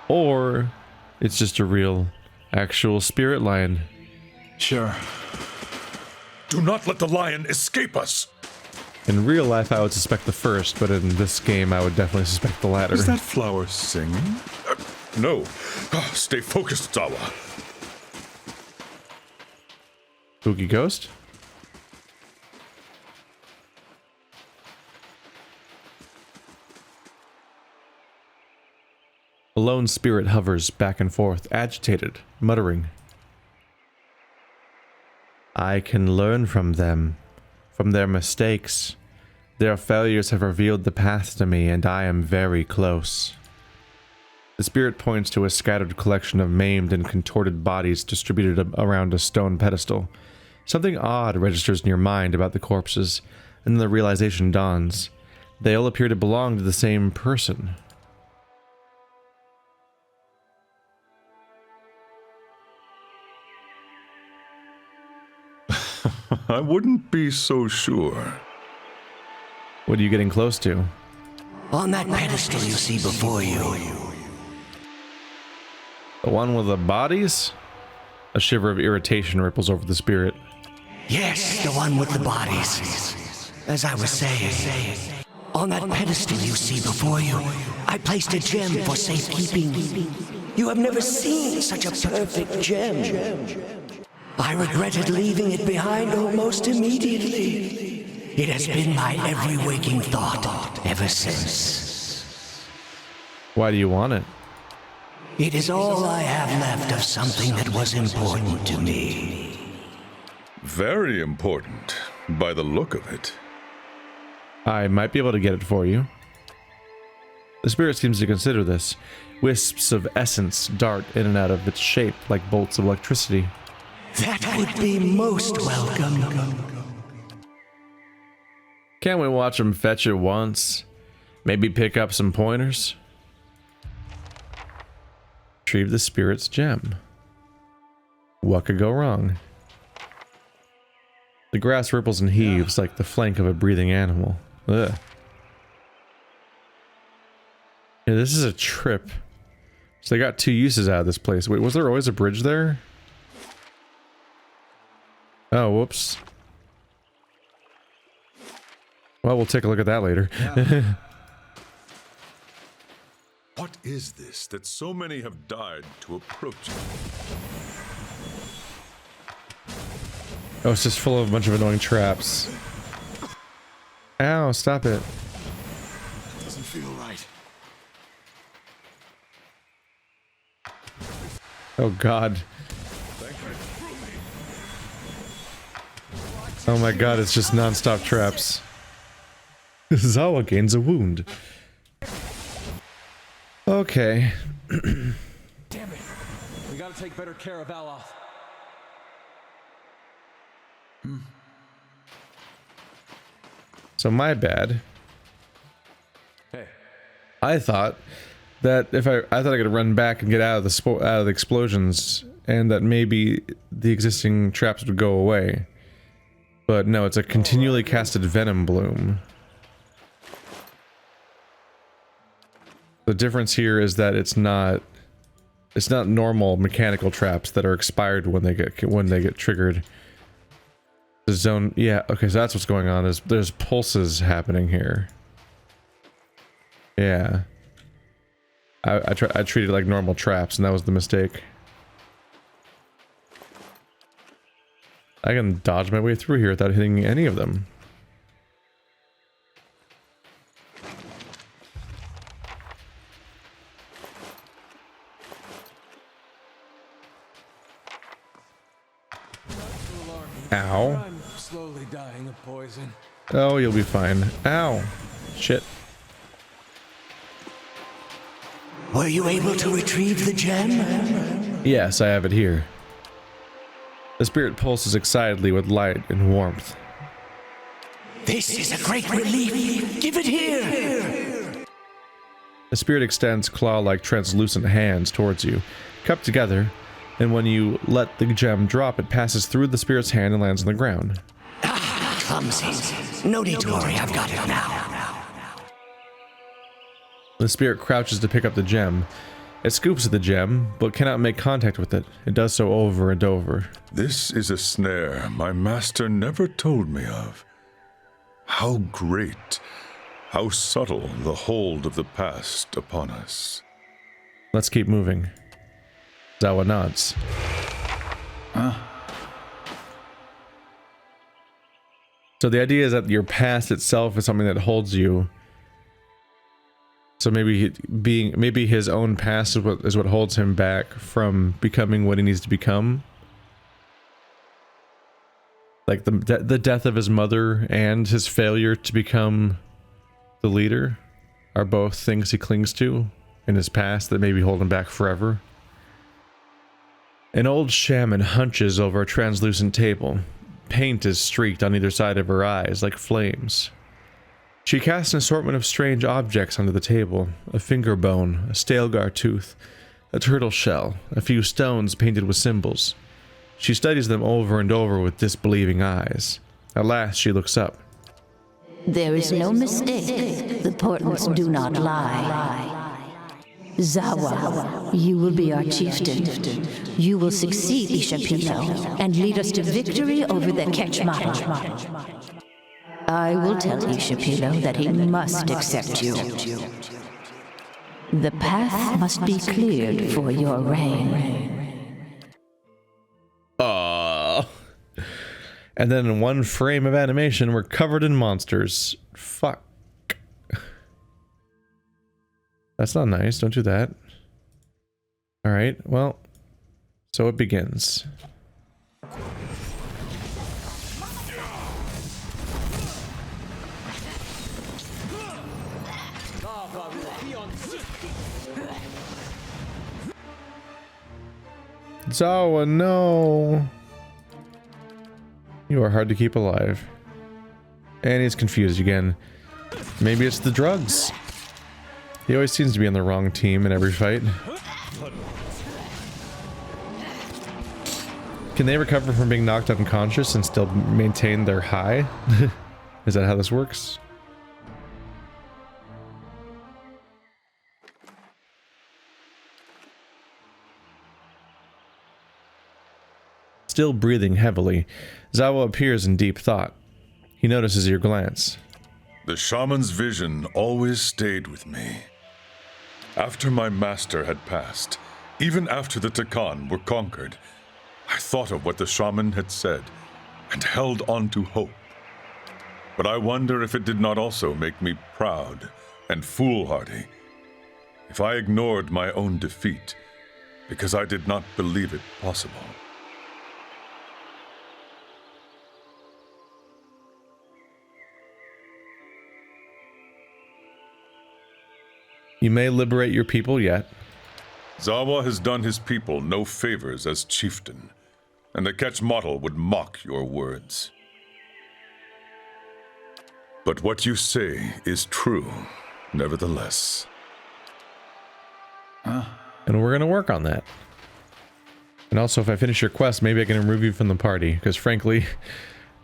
Or it's just a real, actual spirit lion. Sure. Do not let the lion escape us! In real life, I would suspect the first, but in this game, I would definitely suspect the latter. Is that flower singing? No. Stay focused, Zawa. Spooky ghost? A lone spirit hovers back and forth, agitated, muttering. I can learn from them, from their mistakes. Their failures have revealed the path to me, and I am very close. The spirit points to a scattered collection of maimed and contorted bodies distributed around a stone pedestal. Something odd registers in your mind about the corpses, and then the realization dawns. They all appear to belong to the same person. I wouldn't be so sure. What are you getting close to? On that pedestal you see before you. The one with the bodies? A shiver of irritation ripples over the spirit. Yes, the one with the bodies. As I was saying, on that pedestal you see before you, I placed a gem for safekeeping. You have never seen such a perfect gem. I regretted leaving it behind almost immediately. It has been my every waking thought ever since. Why do you want it? It is all I have left of something that was important to me. Very important, by the look of it. I might be able to get it for you. The spirit seems to consider this. Wisps of essence dart in and out of its shape like bolts of electricity. That would be most welcome. Can't we watch him fetch it once? Maybe pick up some pointers? Retrieve the spirit's gem. What could go wrong? The grass ripples and heaves like the flank of a breathing animal. Ugh. Yeah, this is a trip. So they got two uses out of this place. Wait, was there always a bridge there? Oh, whoops. Well, we'll take a look at that later. What is this that so many have died to approach it? Oh, it's just full of a bunch of annoying traps. Ow, stop it. Doesn't feel right. Oh god. Oh my god, it's just non-stop traps. Zawa gains a wound. Okay. Damn it. We gotta take better care of Aloth. So my bad. Hey. I thought that if I thought I could run back and get out of the explosions, and that maybe the existing traps would go away. But no, it's a continually casted venom bloom. The difference here is that it's not normal mechanical traps that are expired when they get triggered. The zone, yeah, okay, so that's what's going on. There's pulses happening here. Yeah. I treated it like normal traps, and that was the mistake. I can dodge my way through here without hitting any of them. Ow. I'm slowly dying of poison. Oh, you'll be fine. Ow. Shit. Were you able to retrieve the gem? Yes, I have it here. The spirit pulses excitedly with light and warmth. This is a great relief. Give it here. The spirit extends claw-like translucent hands towards you, cupped together, and when you let the gem drop, it passes through the spirit's hand and lands on the ground. Ah, clumsy. No need to worry, I've got it now. The spirit crouches to pick up the gem. It scoops at the gem, but cannot make contact with it. It does so over and over. This is a snare my master never told me of. How great, how subtle the hold of the past upon us. Let's keep moving. Zawa nods. So the idea is that your past itself is something that holds you. So maybe his own past is what holds him back from becoming what he needs to become. Like the death of his mother and his failure to become the leader are both things he clings to in his past that maybe hold him back forever. An old shaman hunches over a translucent table. Paint is streaked on either side of her eyes like flames. She casts an assortment of strange objects onto the table. A finger bone, a Stalgar tooth, a turtle shell, a few stones painted with symbols. She studies them over and over with disbelieving eyes. At last she looks up. There is no mistake. The portents do not lie. Zawa, you will be our chieftain. You will succeed Ishapilo and lead us to victory over the Kechmata. I will tell Ishapilo that he must accept you. The path must be cleared for your reign. And then in one frame of animation, we're covered in monsters. Fuck. That's not nice. Don't do that. Alright, well, so it begins. Zawa, no! You are hard to keep alive. And he's confused again. Maybe it's the drugs. He always seems to be on the wrong team in every fight. Can they recover from being knocked unconscious and still maintain their high? Is that how this works? Still breathing heavily, Zawa appears in deep thought. He notices your glance. The shaman's vision always stayed with me. After my master had passed, even after the Tacan were conquered, I thought of what the shaman had said and held on to hope. But I wonder if it did not also make me proud and foolhardy, if I ignored my own defeat because I did not believe it possible. You may liberate your people yet. Zawa has done his people no favors as chieftain, and the Kechmata would mock your words. But what you say is true, nevertheless. And we're gonna work on that. And also, if I finish your quest, maybe I can remove you from the party, because frankly,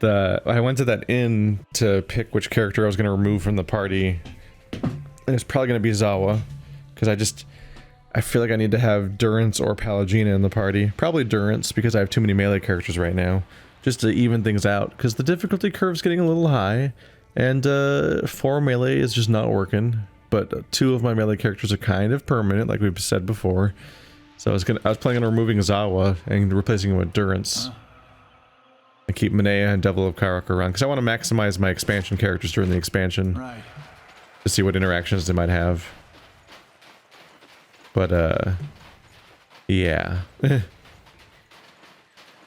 I went to that inn to pick which character I was gonna remove from the party. And it's probably going to be Zawa, because I feel like I need to have Durance or Pallegina in the party. Probably Durance, because I have too many melee characters right now, just to even things out, because the difficulty curve's getting a little high, and 4 melee is just not working, but 2 of my melee characters are kind of permanent, like we've said before. So I was planning on removing Zawa and replacing him with Durance. And keep Minea and Devil of Karok around, because I want to maximize my expansion characters during the expansion. Right. To see what interactions they might have. But, yeah.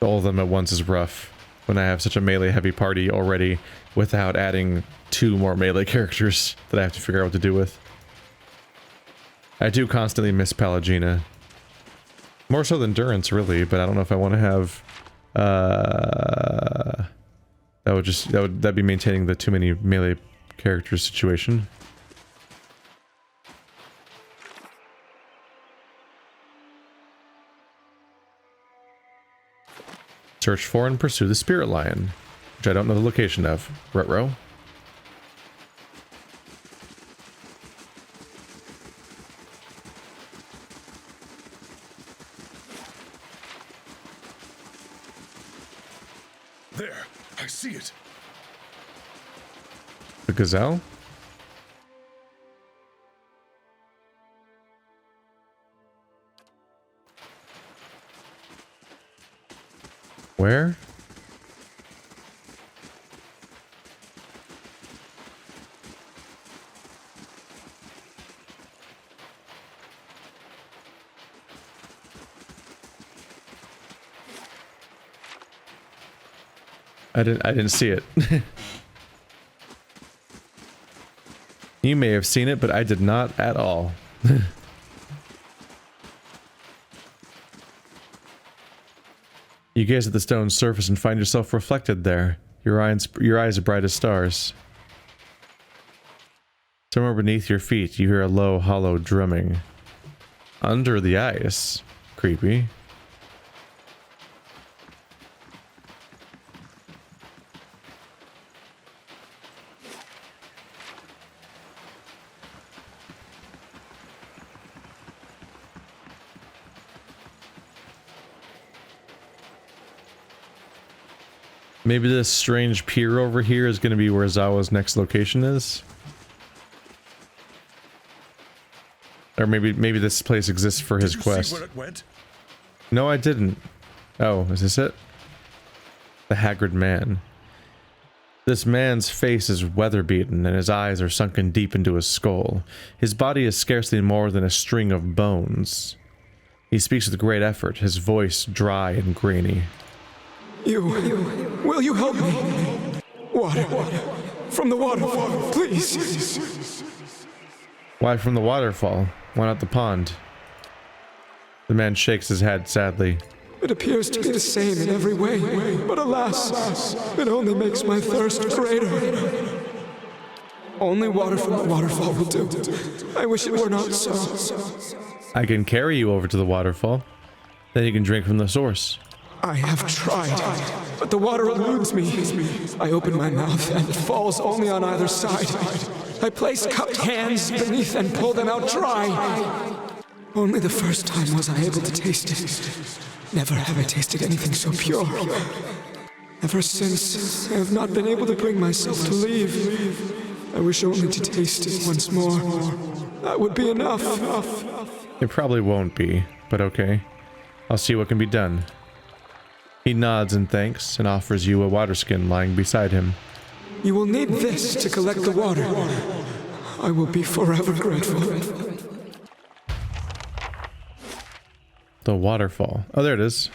All of them at once is rough. when I have such a melee heavy party already without adding 2 more melee characters that I have to figure out what to do with. I do constantly miss Pallegina. More so than Durance, really, but I don't know if I want to have... that'd be maintaining the too many melee characters situation. Search for and pursue the spirit lion, which I don't know the location of. Ruh-roh. There, I see it. The gazelle? Where? I didn't see it. You may have seen it, but I did not at all. You gaze at the stone's surface and find yourself reflected there. Your eyes are bright as stars. Somewhere beneath your feet, you hear a low, hollow drumming. Under the ice. Creepy. Maybe this strange pier over here is going to be where Zawa's next location is? Or maybe this place exists for his quest. See where it went? No, I didn't. Oh, is this it? The haggard man. This man's face is weather-beaten and his eyes are sunken deep into his skull. His body is scarcely more than a string of bones. He speaks with great effort, his voice dry and grainy. Will you help me? Water. From the waterfall, please. Why from the waterfall? Why not the pond? The man shakes his head sadly. It appears to be the same in every way, but alas, it only makes my thirst greater. Only water from the waterfall will do. I wish it were not so. I can carry you over to the waterfall. Then you can drink from the source. I have tried, but the water eludes me. I open my mouth and it falls only on either side. I place cupped hands beneath and pull them out dry. Only the first time was I able to taste it. Never have I tasted anything so pure. Ever since, I have not been able to bring myself to leave. I wish only to taste it once more. That would be enough. It probably won't be, but okay. I'll see what can be done. He nods in thanks and offers you a water skin lying beside him. You will need this to collect the water. I will be forever grateful. The waterfall. Oh, there it is.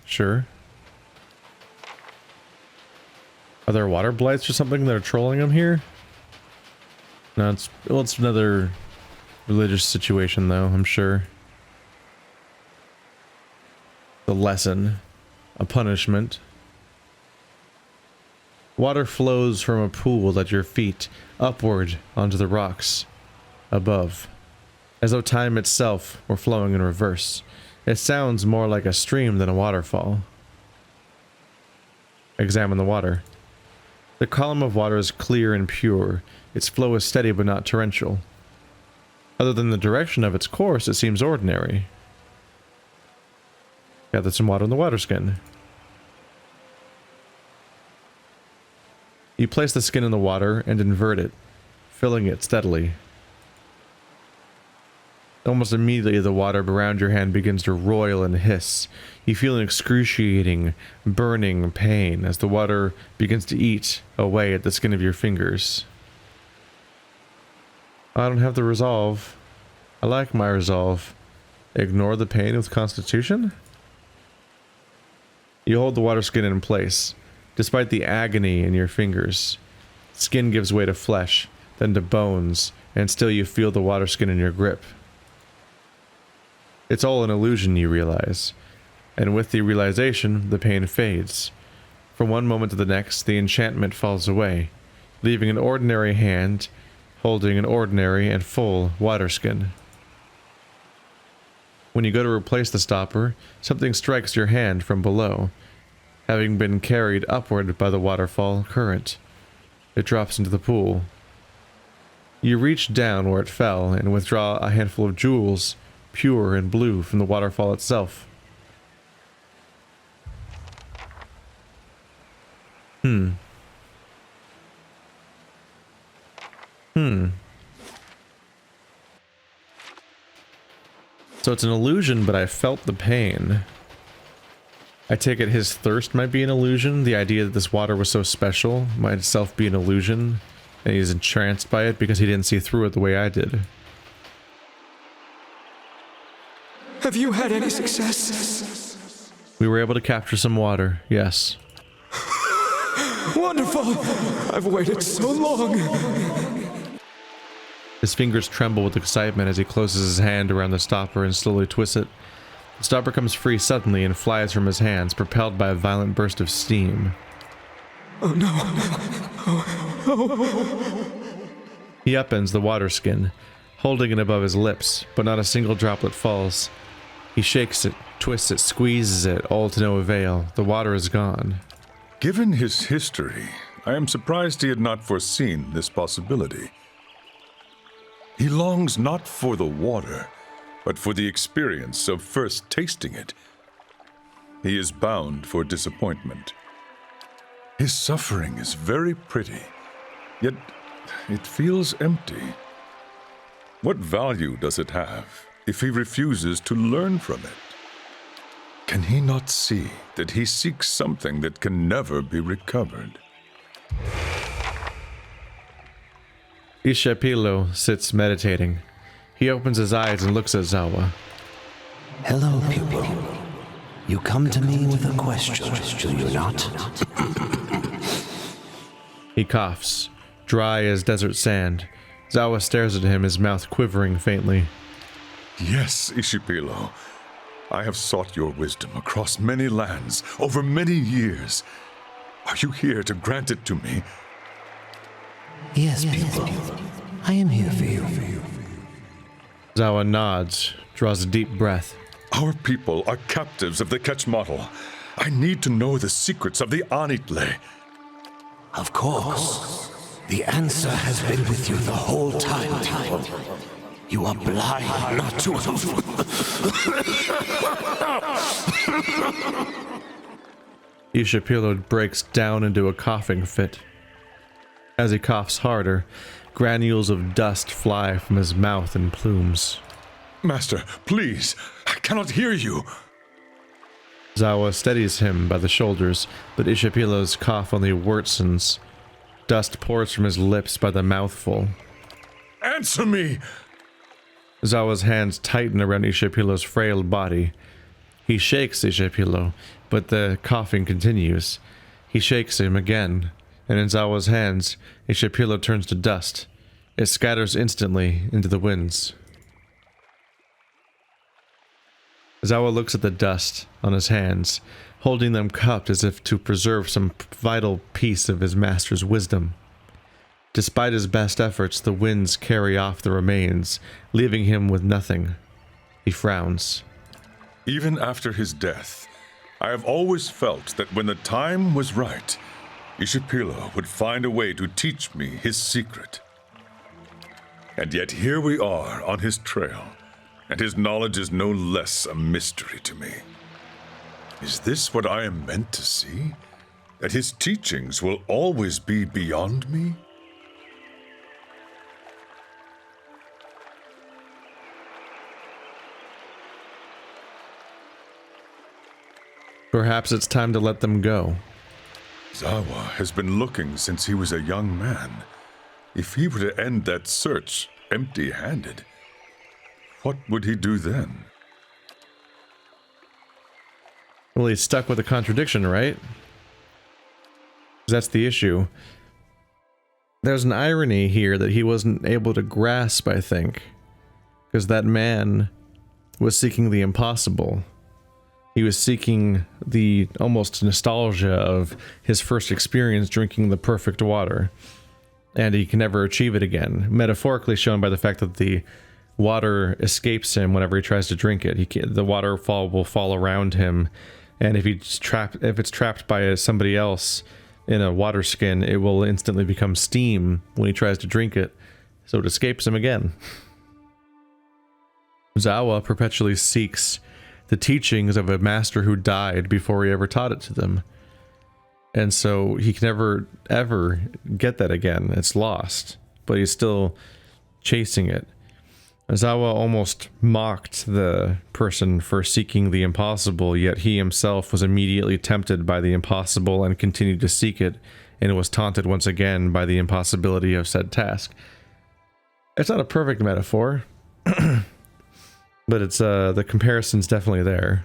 Sure. Are there water blights or something that are trolling him here? No, it's another religious situation though, I'm sure. The lesson. A punishment. Water flows from a pool at your feet, upward onto the rocks above, as though time itself were flowing in reverse. It sounds more like a stream than a waterfall. Examine the water. The column of water is clear and pure. Its flow is steady but not torrential. Other than the direction of its course, it seems ordinary. Gather some water in the water skin. You place the skin in the water and invert it, filling it steadily. Almost immediately, the water around your hand begins to roil and hiss. You feel an excruciating, burning pain as the water begins to eat away at the skin of your fingers. I don't have the resolve. I like my resolve. Ignore the pain with Constitution? You hold the water skin in place. Despite the agony in your fingers, skin gives way to flesh, then to bones, and still you feel the water skin in your grip. It's all an illusion, you realize, and with the realization, the pain fades. From one moment to the next, the enchantment falls away, leaving an ordinary hand holding an ordinary and full water skin. When you go to replace the stopper, something strikes your hand from below, having been carried upward by the waterfall current. It drops into the pool. You reach down where it fell and withdraw a handful of jewels, pure and blue, from the waterfall itself. So it's an illusion, but I felt the pain. I take it his thirst might be an illusion. The idea that this water was so special might itself be an illusion, and he's entranced by it because he didn't see through it the way I did. Have you had any success? We were able to capture some water, yes. Wonderful! I've waited so long. His fingers tremble with excitement as he closes his hand around the stopper and slowly twists it. The stopper comes free suddenly and flies from his hands, propelled by a violent burst of steam. Oh no. Oh. He upends the water skin, holding it above his lips, but not a single droplet falls. He shakes it, twists it, squeezes it, all to no avail. The water is gone. Given his history, I am surprised he had not foreseen this possibility. He longs not for the water, but for the experience of first tasting it. He is bound for disappointment. His suffering is very pretty, yet it feels empty. What value does it have if he refuses to learn from it? Can he not see that he seeks something that can never be recovered? Ishapilo sits meditating. He opens his eyes and looks at Zawa. Hello, pupil. You come to me with a question, do you not? He coughs, dry as desert sand. Zawa stares at him, his mouth quivering faintly. Yes, Ishapilo. I have sought your wisdom across many lands, over many years. Are you here to grant it to me? Yes, pupil. I am here for you. Zawa nods, draws a deep breath. Our people are captives of the Ketchmatl. I need to know the secrets of the Anitle. Of course. The answer has been with you the whole time, pupil. You are blind not to... Ishapilo breaks down into a coughing fit. As he coughs harder, granules of dust fly from his mouth in plumes. Master, please, I cannot hear you. Zawa steadies him by the shoulders, but Ishapilo's cough only worsens. Dust pours from his lips by the mouthful. Answer me! Zawa's hands tighten around Ishapilo's frail body. He shakes Ishapilo, but the coughing continues. He shakes him again, and in Zawa's hands, Ishapilo turns to dust. It scatters instantly into the winds. Zawa looks at the dust on his hands, holding them cupped as if to preserve some vital piece of his master's wisdom. Despite his best efforts, the winds carry off the remains, leaving him with nothing. He frowns. Even after his death, I have always felt that when the time was right, Ishapilo would find a way to teach me his secret. And yet here we are on his trail, and his knowledge is no less a mystery to me. Is this what I am meant to see? That his teachings will always be beyond me? Perhaps it's time to let them go. Zawa has been looking since he was a young man. If he were to end that search empty-handed, what would he do then? Well, he's stuck with a contradiction, right? That's the issue. There's an irony here that he wasn't able to grasp, I think. Because that man was seeking the impossible. He was seeking the almost nostalgia of his first experience drinking the perfect water. And he can never achieve it again. Metaphorically shown by the fact that the water escapes him whenever he tries to drink it. The waterfall will fall around him, and if it's trapped by somebody else in a water skin, it will instantly become steam when he tries to drink it, so it escapes him again. Zawa perpetually seeks the teachings of a master who died before he ever taught it to them. And so he can never, ever get that again. It's lost. But he's still chasing it. Zawa almost mocked the person for seeking the impossible, yet he himself was immediately tempted by the impossible and continued to seek it, and was taunted once again by the impossibility of said task. It's not a perfect metaphor, but it's the comparison's definitely there.